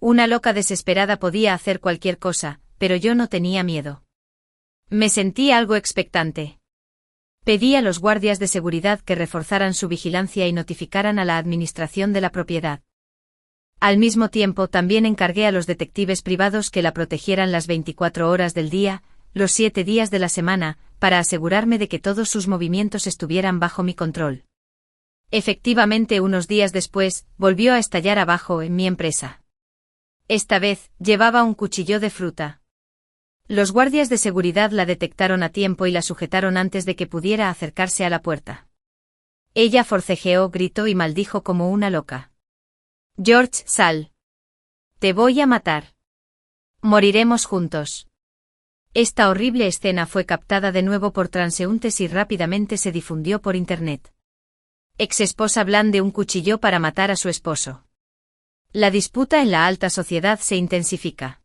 Una loca desesperada podía hacer cualquier cosa, pero yo no tenía miedo. Me sentí algo expectante. Pedí a los guardias de seguridad que reforzaran su vigilancia y notificaran a la administración de la propiedad. Al mismo tiempo también encargué a los detectives privados que la protegieran las 24 horas del día, los 7 días de la semana, para asegurarme de que todos sus movimientos estuvieran bajo mi control. Efectivamente, unos días después, volvió a estallar abajo en mi empresa. Esta vez, llevaba un cuchillo de fruta. Los guardias de seguridad la detectaron a tiempo y la sujetaron antes de que pudiera acercarse a la puerta. Ella forcejeó, gritó y maldijo como una loca. George, sal. Te voy a matar. Moriremos juntos. Esta horrible escena fue captada de nuevo por transeúntes y rápidamente se difundió por internet. Ex-esposa blande un cuchillo para matar a su esposo. La disputa en la alta sociedad se intensifica.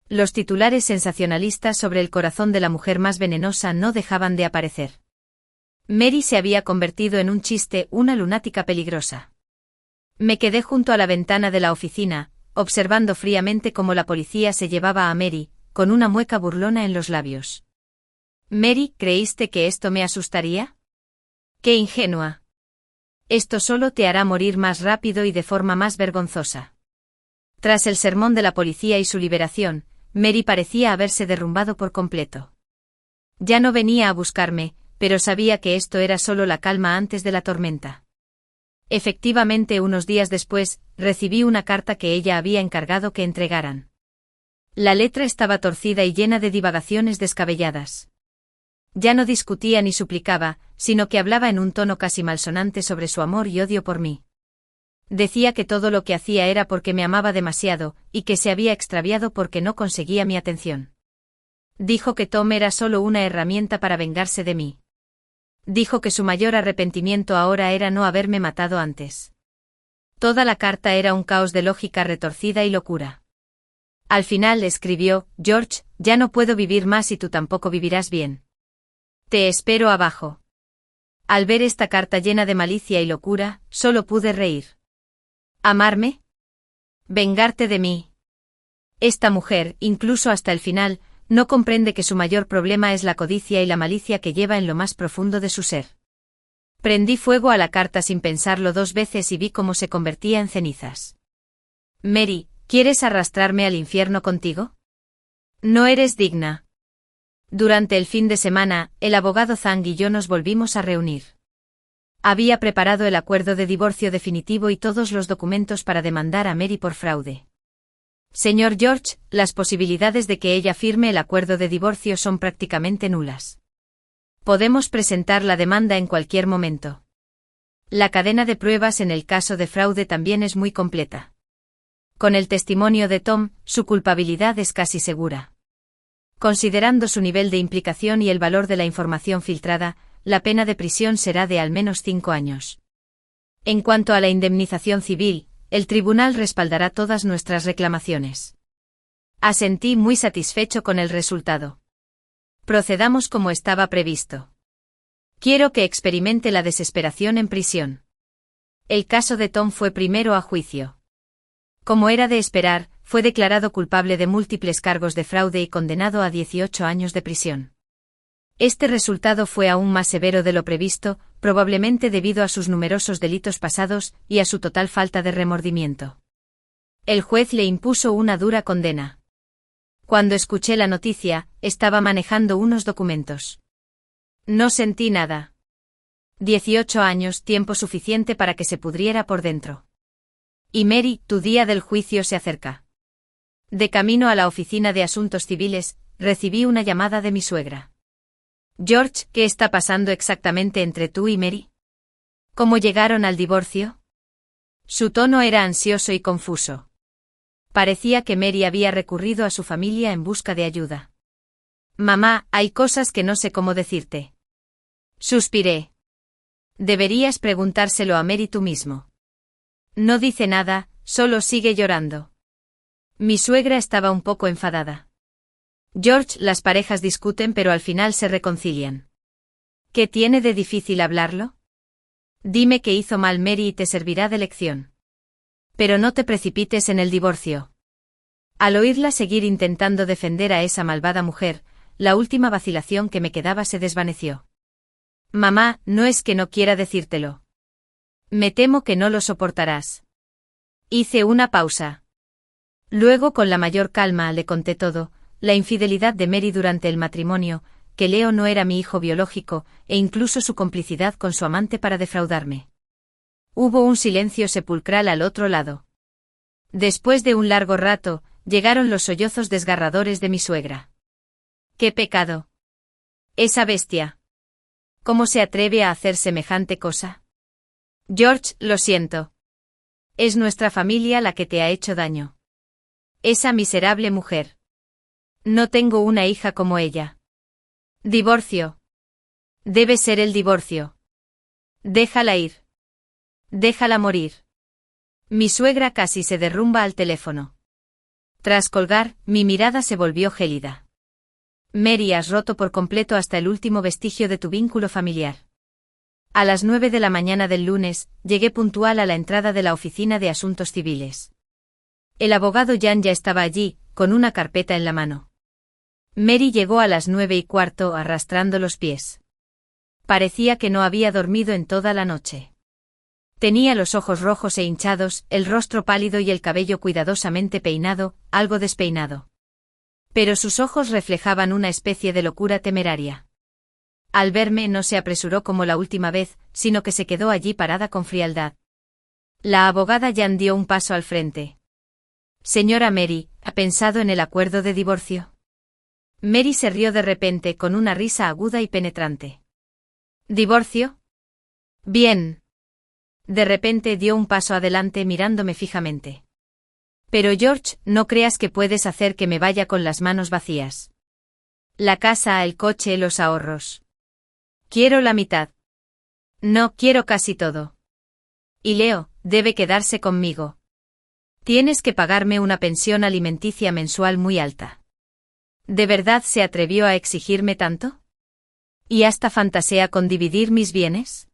Los titulares sensacionalistas sobre el corazón de la mujer más venenosa no dejaban de aparecer. Mary se había convertido en un chiste, una lunática peligrosa. Me quedé junto a la ventana de la oficina, observando fríamente cómo la policía se llevaba a Mary, con una mueca burlona en los labios. Mary, ¿creíste que esto me asustaría? ¡Qué ingenua! Esto solo te hará morir más rápido y de forma más vergonzosa. Tras el sermón de la policía y su liberación, Mary parecía haberse derrumbado por completo. Ya no venía a buscarme, pero sabía que esto era solo la calma antes de la tormenta. Efectivamente, unos días después, recibí una carta que ella había encargado que entregaran. La letra estaba torcida y llena de divagaciones descabelladas. Ya no discutía ni suplicaba, sino que hablaba en un tono casi malsonante sobre su amor y odio por mí. Decía que todo lo que hacía era porque me amaba demasiado, y que se había extraviado porque no conseguía mi atención. Dijo que Tom era solo una herramienta para vengarse de mí. Dijo que su mayor arrepentimiento ahora era no haberme matado antes. Toda la carta era un caos de lógica retorcida y locura. Al final escribió: George, ya no puedo vivir más y tú tampoco vivirás bien. Te espero abajo. Al ver esta carta llena de malicia y locura, solo pude reír. ¿Amarme? ¿Vengarte de mí? Esta mujer, incluso hasta el final, no comprende que su mayor problema es la codicia y la malicia que lleva en lo más profundo de su ser. Prendí fuego a la carta sin pensarlo 2 veces y vi cómo se convertía en cenizas. Mary, ¿quieres arrastrarme al infierno contigo? No eres digna. Durante el fin de semana, el abogado Zhang y yo nos volvimos a reunir. Había preparado el acuerdo de divorcio definitivo y todos los documentos para demandar a Mary por fraude. Señor George, las posibilidades de que ella firme el acuerdo de divorcio son prácticamente nulas. Podemos presentar la demanda en cualquier momento. La cadena de pruebas en el caso de fraude también es muy completa. Con el testimonio de Tom, su culpabilidad es casi segura. Considerando su nivel de implicación y el valor de la información filtrada, la pena de prisión será de al menos 5 años. En cuanto a la indemnización civil, el tribunal respaldará todas nuestras reclamaciones. Asentí muy satisfecho con el resultado. Procedamos como estaba previsto. Quiero que experimente la desesperación en prisión. El caso de Tom fue primero a juicio. Como era de esperar, fue declarado culpable de múltiples cargos de fraude y condenado a 18 años de prisión. Este resultado fue aún más severo de lo previsto, probablemente debido a sus numerosos delitos pasados y a su total falta de remordimiento. El juez le impuso una dura condena. Cuando escuché la noticia, estaba manejando unos documentos. No sentí nada. 18 años, tiempo suficiente para que se pudriera por dentro. Y Mary, tu día del juicio se acerca. De camino a la oficina de asuntos civiles, recibí una llamada de mi suegra. George, ¿qué está pasando exactamente entre tú y Mary? ¿Cómo llegaron al divorcio? Su tono era ansioso y confuso. Parecía que Mary había recurrido a su familia en busca de ayuda. Mamá, hay cosas que no sé cómo decirte. Suspiré. Deberías preguntárselo a Mary tú mismo. No dice nada, solo sigue llorando. Mi suegra estaba un poco enfadada. George, las parejas discuten pero al final se reconcilian. ¿Qué tiene de difícil hablarlo? Dime que hizo mal Mary y te servirá de lección. Pero no te precipites en el divorcio. Al oírla seguir intentando defender a esa malvada mujer, la última vacilación que me quedaba se desvaneció. Mamá, no es que no quiera decírtelo. Me temo que no lo soportarás. Hice una pausa. Luego con la mayor calma le conté todo, la infidelidad de Mary durante el matrimonio, que Leo no era mi hijo biológico, e incluso su complicidad con su amante para defraudarme. Hubo un silencio sepulcral al otro lado. Después de un largo rato, llegaron los sollozos desgarradores de mi suegra. ¡Qué pecado! Esa bestia. ¿Cómo se atreve a hacer semejante cosa? George, lo siento. Es nuestra familia la que te ha hecho daño. Esa miserable mujer. No tengo una hija como ella. Divorcio. Debe ser el divorcio. Déjala ir. Déjala morir. Mi suegra casi se derrumba al teléfono. Tras colgar, mi mirada se volvió gélida. Mary, has roto por completo hasta el último vestigio de tu vínculo familiar. A las 9 de la mañana del lunes, llegué puntual a la entrada de la oficina de asuntos civiles. El abogado Jan ya estaba allí, con una carpeta en la mano. Mary llegó a las 9:15 arrastrando los pies. Parecía que no había dormido en toda la noche. Tenía los ojos rojos e hinchados, el rostro pálido y el cabello cuidadosamente peinado, algo despeinado. Pero sus ojos reflejaban una especie de locura temeraria. Al verme no se apresuró como la última vez, sino que se quedó allí parada con frialdad. La abogada Jan dio un paso al frente. Señora Mary, ¿ha pensado en el acuerdo de divorcio? Mary se rió de repente con una risa aguda y penetrante. ¿Divorcio? Bien. De repente dio un paso adelante mirándome fijamente. Pero George, no creas que puedes hacer que me vaya con las manos vacías. La casa, el coche, los ahorros. Quiero la mitad. No, quiero casi todo. Y Leo, debe quedarse conmigo. Tienes que pagarme una pensión alimenticia mensual muy alta. ¿De verdad se atrevió a exigirme tanto? ¿Y hasta fantasea con dividir mis bienes?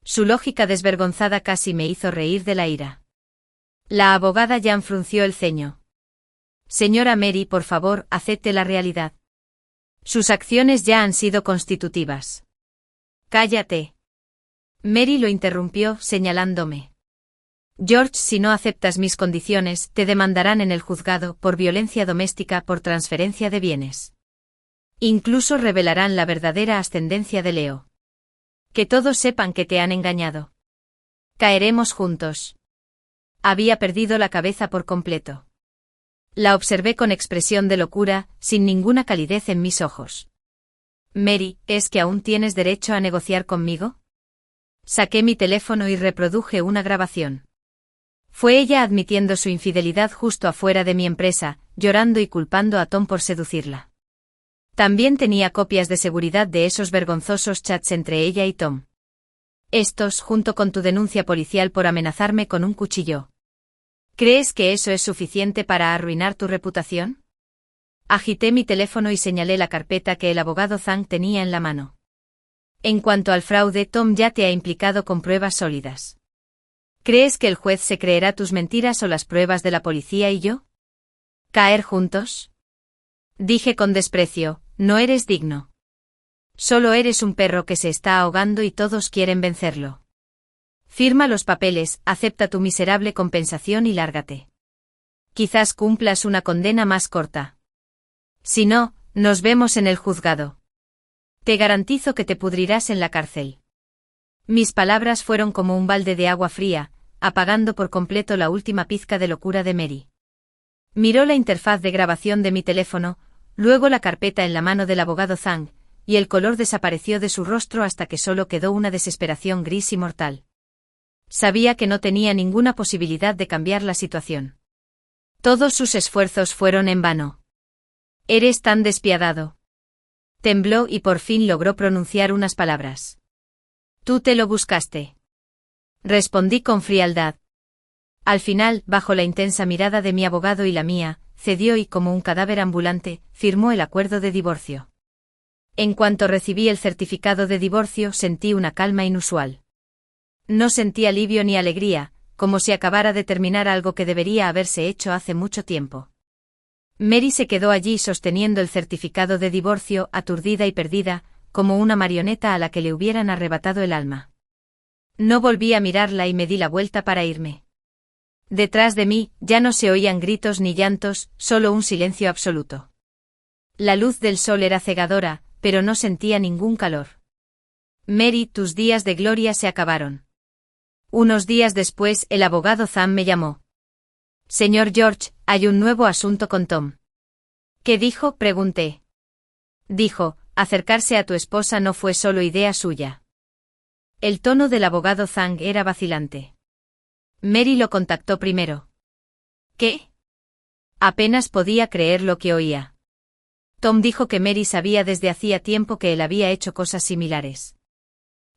Su lógica desvergonzada casi me hizo reír de la ira. La abogada Jan frunció el ceño. Señora Mary, por favor, acepte la realidad. Sus acciones ya han sido constitutivas. Cállate. Mary lo interrumpió, señalándome. George, si no aceptas mis condiciones, te demandarán en el juzgado por violencia doméstica por transferencia de bienes. Incluso revelarán la verdadera ascendencia de Leo. Que todos sepan que te han engañado. Caeremos juntos. Había perdido la cabeza por completo. La observé con expresión de locura, sin ninguna calidez en mis ojos. Mary, ¿es que aún tienes derecho a negociar conmigo? Saqué mi teléfono y reproduje una grabación. Fue ella admitiendo su infidelidad justo afuera de mi empresa, llorando y culpando a Tom por seducirla. También tenía copias de seguridad de esos vergonzosos chats entre ella y Tom. Estos, junto con tu denuncia policial por amenazarme con un cuchillo. ¿Crees que eso es suficiente para arruinar tu reputación? Agité mi teléfono y señalé la carpeta que el abogado Zhang tenía en la mano. En cuanto al fraude, Tom ya te ha implicado con pruebas sólidas. ¿Crees que el juez se creerá tus mentiras o las pruebas de la policía y yo? ¿Caer juntos? Dije con desprecio, no eres digno. Solo eres un perro que se está ahogando y todos quieren vencerlo. Firma los papeles, acepta tu miserable compensación y lárgate. Quizás cumplas una condena más corta. Si no, nos vemos en el juzgado. Te garantizo que te pudrirás en la cárcel. Mis palabras fueron como un balde de agua fría, apagando por completo la última pizca de locura de Mary. Miró la interfaz de grabación de mi teléfono, luego la carpeta en la mano del abogado Zhang, y el color desapareció de su rostro hasta que solo quedó una desesperación gris y mortal. Sabía que no tenía ninguna posibilidad de cambiar la situación. Todos sus esfuerzos fueron en vano. Eres tan despiadado. Tembló y por fin logró pronunciar unas palabras. Tú te lo buscaste. Respondí con frialdad. Al final, bajo la intensa mirada de mi abogado y la mía, cedió y, como un cadáver ambulante, firmó el acuerdo de divorcio. En cuanto recibí el certificado de divorcio, sentí una calma inusual. No sentí alivio ni alegría, como si acabara de terminar algo que debería haberse hecho hace mucho tiempo. Mary se quedó allí sosteniendo el certificado de divorcio, aturdida y perdida, como una marioneta a la que le hubieran arrebatado el alma. No volví a mirarla y me di la vuelta para irme. Detrás de mí, ya no se oían gritos ni llantos, solo un silencio absoluto. La luz del sol era cegadora, pero no sentía ningún calor. Mary, tus días de gloria se acabaron. Unos días después, el abogado Zam me llamó. Señor George, hay un nuevo asunto con Tom. ¿Qué dijo?, pregunté. Dijo, acercarse a tu esposa no fue solo idea suya. El tono del abogado Zhang era vacilante. Mary lo contactó primero. ¿Qué? Apenas podía creer lo que oía. Tom dijo que Mary sabía desde hacía tiempo que él había hecho cosas similares.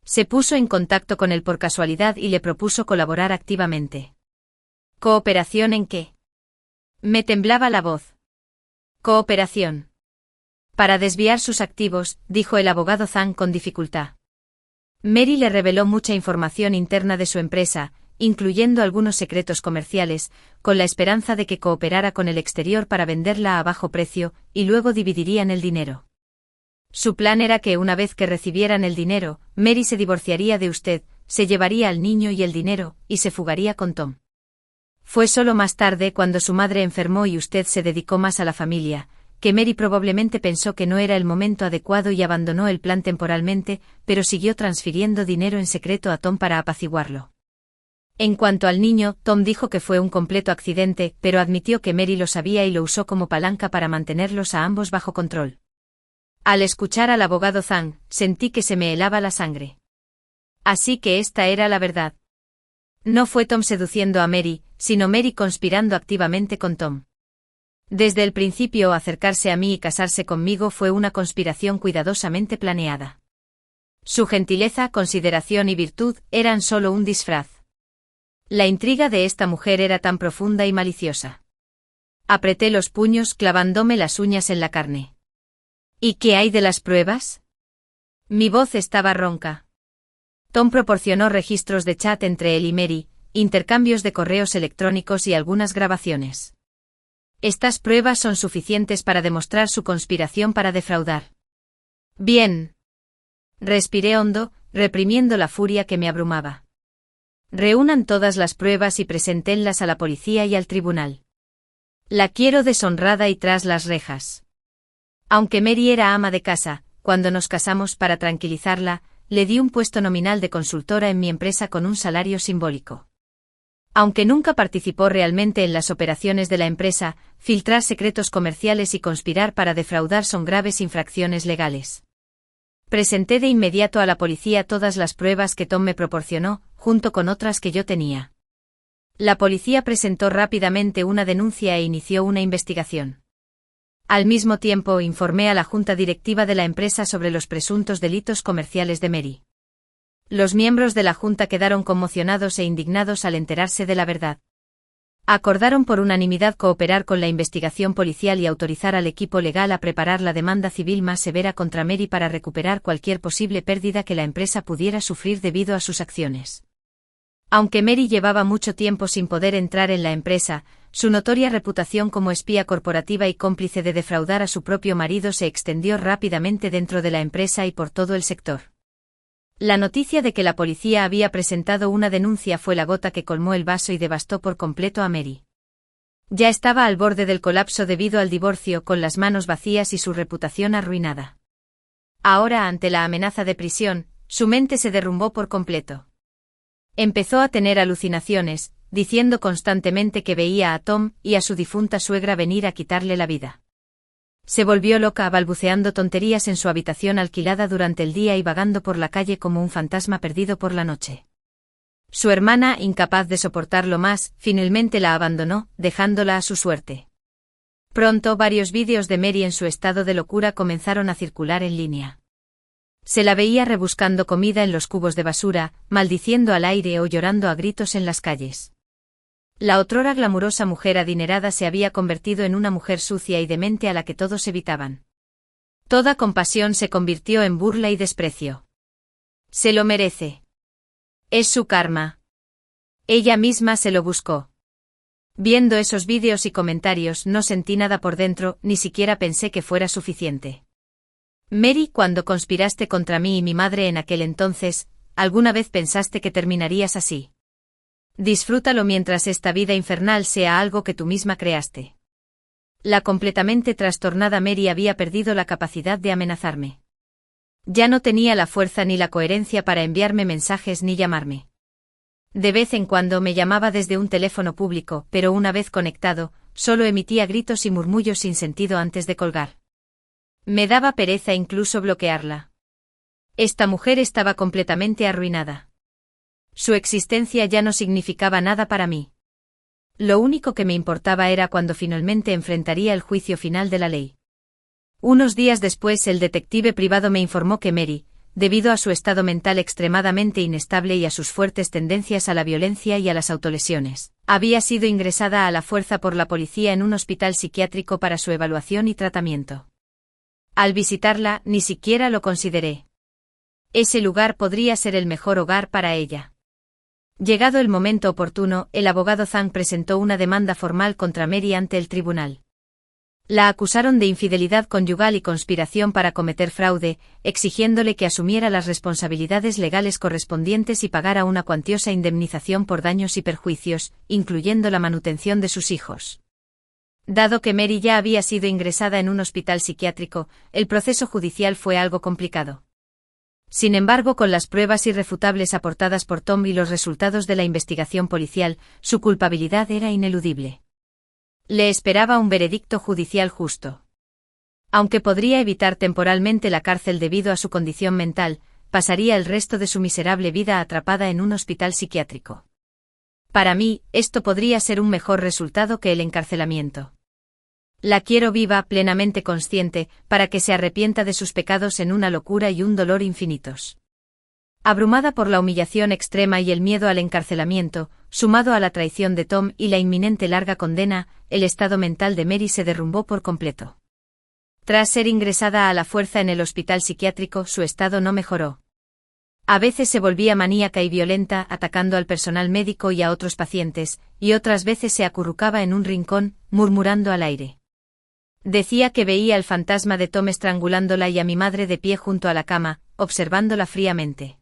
Se puso en contacto con él por casualidad y le propuso colaborar activamente. ¿Cooperación en qué? Me temblaba la voz. Cooperación. Para desviar sus activos, dijo el abogado Zhang con dificultad. Mary le reveló mucha información interna de su empresa, incluyendo algunos secretos comerciales, con la esperanza de que cooperara con el exterior para venderla a bajo precio, y luego dividirían el dinero. Su plan era que una vez que recibieran el dinero, Mary se divorciaría de usted, se llevaría al niño y el dinero, y se fugaría con Tom. Fue solo más tarde, cuando su madre enfermó y usted se dedicó más a la familia, que Mary probablemente pensó que no era el momento adecuado y abandonó el plan temporalmente, pero siguió transfiriendo dinero en secreto a Tom para apaciguarlo. En cuanto al niño, Tom dijo que fue un completo accidente, pero admitió que Mary lo sabía y lo usó como palanca para mantenerlos a ambos bajo control. Al escuchar al abogado Zhang, sentí que se me helaba la sangre. Así que esta era la verdad. No fue Tom seduciendo a Mary, sino Mary conspirando activamente con Tom. Desde el principio, acercarse a mí y casarse conmigo fue una conspiración cuidadosamente planeada. Su gentileza, consideración y virtud eran solo un disfraz. La intriga de esta mujer era tan profunda y maliciosa. Apreté los puños, clavándome las uñas en la carne. ¿Y qué hay de las pruebas? Mi voz estaba ronca. Tom proporcionó registros de chat entre él y Mary, intercambios de correos electrónicos y algunas grabaciones. Estas pruebas son suficientes para demostrar su conspiración para defraudar. Bien. Respiré hondo, reprimiendo la furia que me abrumaba. Reúnan todas las pruebas y preséntenlas a la policía y al tribunal. La quiero deshonrada y tras las rejas. Aunque Mary era ama de casa, cuando nos casamos, para tranquilizarla, le di un puesto nominal de consultora en mi empresa con un salario simbólico. Aunque nunca participó realmente en las operaciones de la empresa, filtrar secretos comerciales y conspirar para defraudar son graves infracciones legales. Presenté de inmediato a la policía todas las pruebas que Tom me proporcionó, junto con otras que yo tenía. La policía presentó rápidamente una denuncia e inició una investigación. Al mismo tiempo, informé a la junta directiva de la empresa sobre los presuntos delitos comerciales de Mary. Los miembros de la junta quedaron conmocionados e indignados al enterarse de la verdad. Acordaron por unanimidad cooperar con la investigación policial y autorizar al equipo legal a preparar la demanda civil más severa contra Mary para recuperar cualquier posible pérdida que la empresa pudiera sufrir debido a sus acciones. Aunque Mary llevaba mucho tiempo sin poder entrar en la empresa, su notoria reputación como espía corporativa y cómplice de defraudar a su propio marido se extendió rápidamente dentro de la empresa y por todo el sector. La noticia de que la policía había presentado una denuncia fue la gota que colmó el vaso y devastó por completo a Mary. Ya estaba al borde del colapso debido al divorcio, con las manos vacías y su reputación arruinada. Ahora, ante la amenaza de prisión, su mente se derrumbó por completo. Empezó a tener alucinaciones, diciendo constantemente que veía a Tom y a su difunta suegra venir a quitarle la vida. Se volvió loca, balbuceando tonterías en su habitación alquilada durante el día y vagando por la calle como un fantasma perdido por la noche. Su hermana, incapaz de soportarlo más, finalmente la abandonó, dejándola a su suerte. Pronto varios vídeos de Mary en su estado de locura comenzaron a circular en línea. Se la veía rebuscando comida en los cubos de basura, maldiciendo al aire o llorando a gritos en las calles. La otrora glamurosa mujer adinerada se había convertido en una mujer sucia y demente a la que todos evitaban. Toda compasión se convirtió en burla y desprecio. Se lo merece. Es su karma. Ella misma se lo buscó. Viendo esos vídeos y comentarios no sentí nada por dentro, ni siquiera pensé que fuera suficiente. Mary, cuando conspiraste contra mí y mi madre en aquel entonces, ¿alguna vez pensaste que terminarías así? Disfrútalo mientras esta vida infernal sea algo que tú misma creaste. La completamente trastornada Mary había perdido la capacidad de amenazarme. Ya no tenía la fuerza ni la coherencia para enviarme mensajes ni llamarme. De vez en cuando me llamaba desde un teléfono público, pero una vez conectado, solo emitía gritos y murmullos sin sentido antes de colgar. Me daba pereza incluso bloquearla. Esta mujer estaba completamente arruinada. Su existencia ya no significaba nada para mí. Lo único que me importaba era cuando finalmente enfrentaría el juicio final de la ley. Unos días después el detective privado me informó que Mary, debido a su estado mental extremadamente inestable y a sus fuertes tendencias a la violencia y a las autolesiones, había sido ingresada a la fuerza por la policía en un hospital psiquiátrico para su evaluación y tratamiento. Al visitarla, ni siquiera lo consideré. Ese lugar podría ser el mejor hogar para ella. Llegado el momento oportuno, el abogado Zhang presentó una demanda formal contra Mary ante el tribunal. La acusaron de infidelidad conyugal y conspiración para cometer fraude, exigiéndole que asumiera las responsabilidades legales correspondientes y pagara una cuantiosa indemnización por daños y perjuicios, incluyendo la manutención de sus hijos. Dado que Mary ya había sido ingresada en un hospital psiquiátrico, el proceso judicial fue algo complicado. Sin embargo, con las pruebas irrefutables aportadas por Tom y los resultados de la investigación policial, su culpabilidad era ineludible. Le esperaba un veredicto judicial justo. Aunque podría evitar temporalmente la cárcel debido a su condición mental, pasaría el resto de su miserable vida atrapada en un hospital psiquiátrico. Para mí, esto podría ser un mejor resultado que el encarcelamiento. La quiero viva, plenamente consciente, para que se arrepienta de sus pecados en una locura y un dolor infinitos. Abrumada por la humillación extrema y el miedo al encarcelamiento, sumado a la traición de Tom y la inminente larga condena, el estado mental de Mary se derrumbó por completo. Tras ser ingresada a la fuerza en el hospital psiquiátrico, su estado no mejoró. A veces se volvía maníaca y violenta, atacando al personal médico y a otros pacientes, y otras veces se acurrucaba en un rincón, murmurando al aire. Decía que veía el fantasma de Tom estrangulándola y a mi madre de pie junto a la cama, observándola fríamente.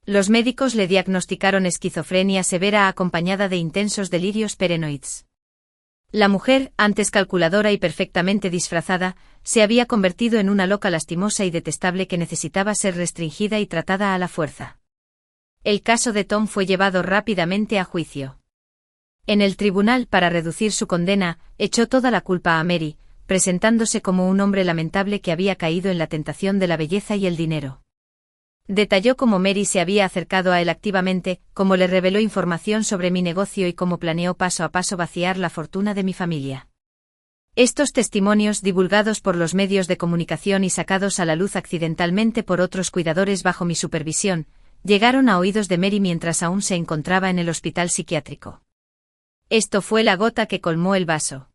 Los médicos le diagnosticaron esquizofrenia severa acompañada de intensos delirios paranoides. La mujer, antes calculadora y perfectamente disfrazada, se había convertido en una loca lastimosa y detestable que necesitaba ser restringida y tratada a la fuerza. El caso de Tom fue llevado rápidamente a juicio. En el tribunal, para reducir su condena, echó toda la culpa a Mary, presentándose como un hombre lamentable que había caído en la tentación de la belleza y el dinero. Detalló cómo Mary se había acercado a él activamente, cómo le reveló información sobre mi negocio y cómo planeó paso a paso vaciar la fortuna de mi familia. Estos testimonios, divulgados por los medios de comunicación y sacados a la luz accidentalmente por otros cuidadores bajo mi supervisión, llegaron a oídos de Mary mientras aún se encontraba en el hospital psiquiátrico. Esto fue la gota que colmó el vaso.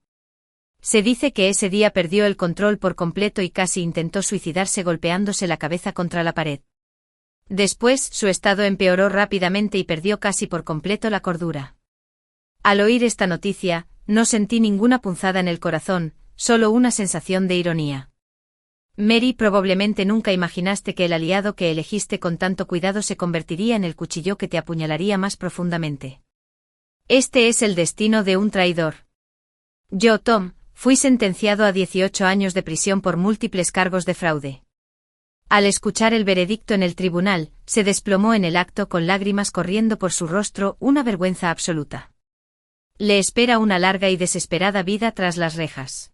Se dice que ese día perdió el control por completo y casi intentó suicidarse golpeándose la cabeza contra la pared. Después, su estado empeoró rápidamente y perdió casi por completo la cordura. Al oír esta noticia, no sentí ninguna punzada en el corazón, solo una sensación de ironía. Mary, probablemente nunca imaginaste que el aliado que elegiste con tanto cuidado se convertiría en el cuchillo que te apuñalaría más profundamente. Este es el destino de un traidor. Yo, Tom, fui sentenciado a 18 años de prisión por múltiples cargos de fraude. Al escuchar el veredicto en el tribunal, se desplomó en el acto con lágrimas corriendo por su rostro, una vergüenza absoluta. Le espera una larga y desesperada vida tras las rejas.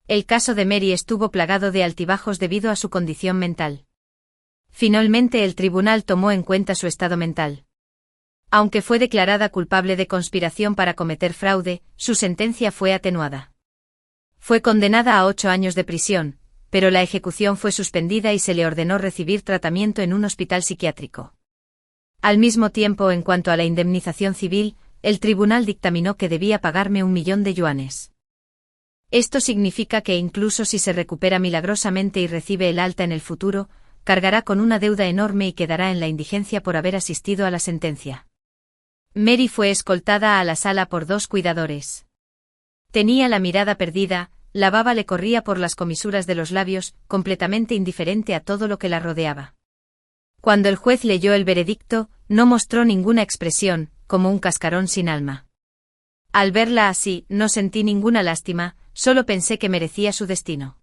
El caso de Mary estuvo plagado de altibajos debido a su condición mental. Finalmente el tribunal tomó en cuenta su estado mental. Aunque fue declarada culpable de conspiración para cometer fraude, su sentencia fue atenuada. Fue condenada a 8 años de prisión, pero la ejecución fue suspendida y se le ordenó recibir tratamiento en un hospital psiquiátrico. Al mismo tiempo, en cuanto a la indemnización civil, el tribunal dictaminó que debía pagarme 1.000.000 de yuanes. Esto significa que incluso si se recupera milagrosamente y recibe el alta en el futuro, cargará con una deuda enorme y quedará en la indigencia por haber asistido a la sentencia. Mary fue escoltada a la sala por 2 cuidadores. Tenía la mirada perdida, la baba le corría por las comisuras de los labios, completamente indiferente a todo lo que la rodeaba. Cuando el juez leyó el veredicto, no mostró ninguna expresión, como un cascarón sin alma. Al verla así, no sentí ninguna lástima, solo pensé que merecía su destino.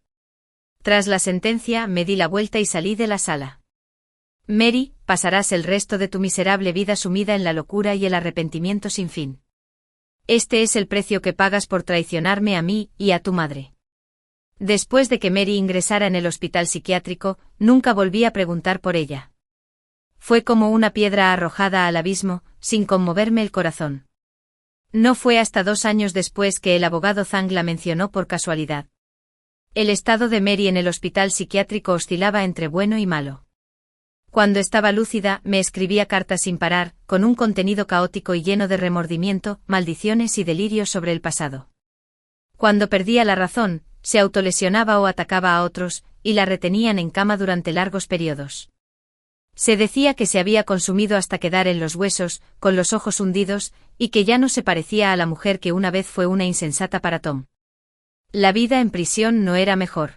Tras la sentencia, me di la vuelta y salí de la sala. Mary, pasarás el resto de tu miserable vida sumida en la locura y el arrepentimiento sin fin. Este es el precio que pagas por traicionarme a mí y a tu madre. Después de que Mary ingresara en el hospital psiquiátrico, nunca volví a preguntar por ella. Fue como una piedra arrojada al abismo, sin conmoverme el corazón. No fue hasta 2 años después que el abogado Zhang la mencionó por casualidad. El estado de Mary en el hospital psiquiátrico oscilaba entre bueno y malo. Cuando estaba lúcida, me escribía cartas sin parar, con un contenido caótico y lleno de remordimiento, maldiciones y delirios sobre el pasado. Cuando perdía la razón, se autolesionaba o atacaba a otros, y la retenían en cama durante largos periodos. Se decía que se había consumido hasta quedar en los huesos, con los ojos hundidos, y que ya no se parecía a la mujer que una vez fue una insensata para Tom. La vida en prisión no era mejor.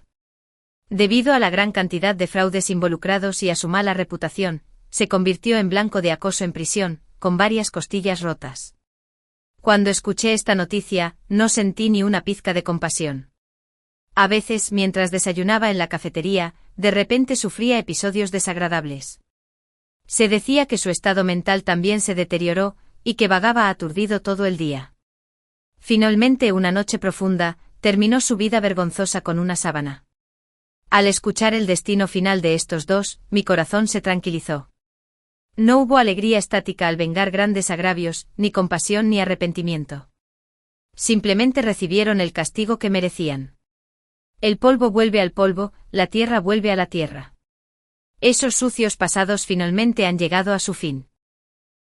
Debido a la gran cantidad de fraudes involucrados y a su mala reputación, se convirtió en blanco de acoso en prisión, con varias costillas rotas. Cuando escuché esta noticia, no sentí ni una pizca de compasión. A veces, mientras desayunaba en la cafetería, de repente sufría episodios desagradables. Se decía que su estado mental también se deterioró, y que vagaba aturdido todo el día. Finalmente, una noche profunda, terminó su vida vergonzosa con una sábana. Al escuchar el destino final de estos dos, mi corazón se tranquilizó. No hubo alegría estática al vengar grandes agravios, ni compasión ni arrepentimiento. Simplemente recibieron el castigo que merecían. El polvo vuelve al polvo, la tierra vuelve a la tierra. Esos sucios pasados finalmente han llegado a su fin.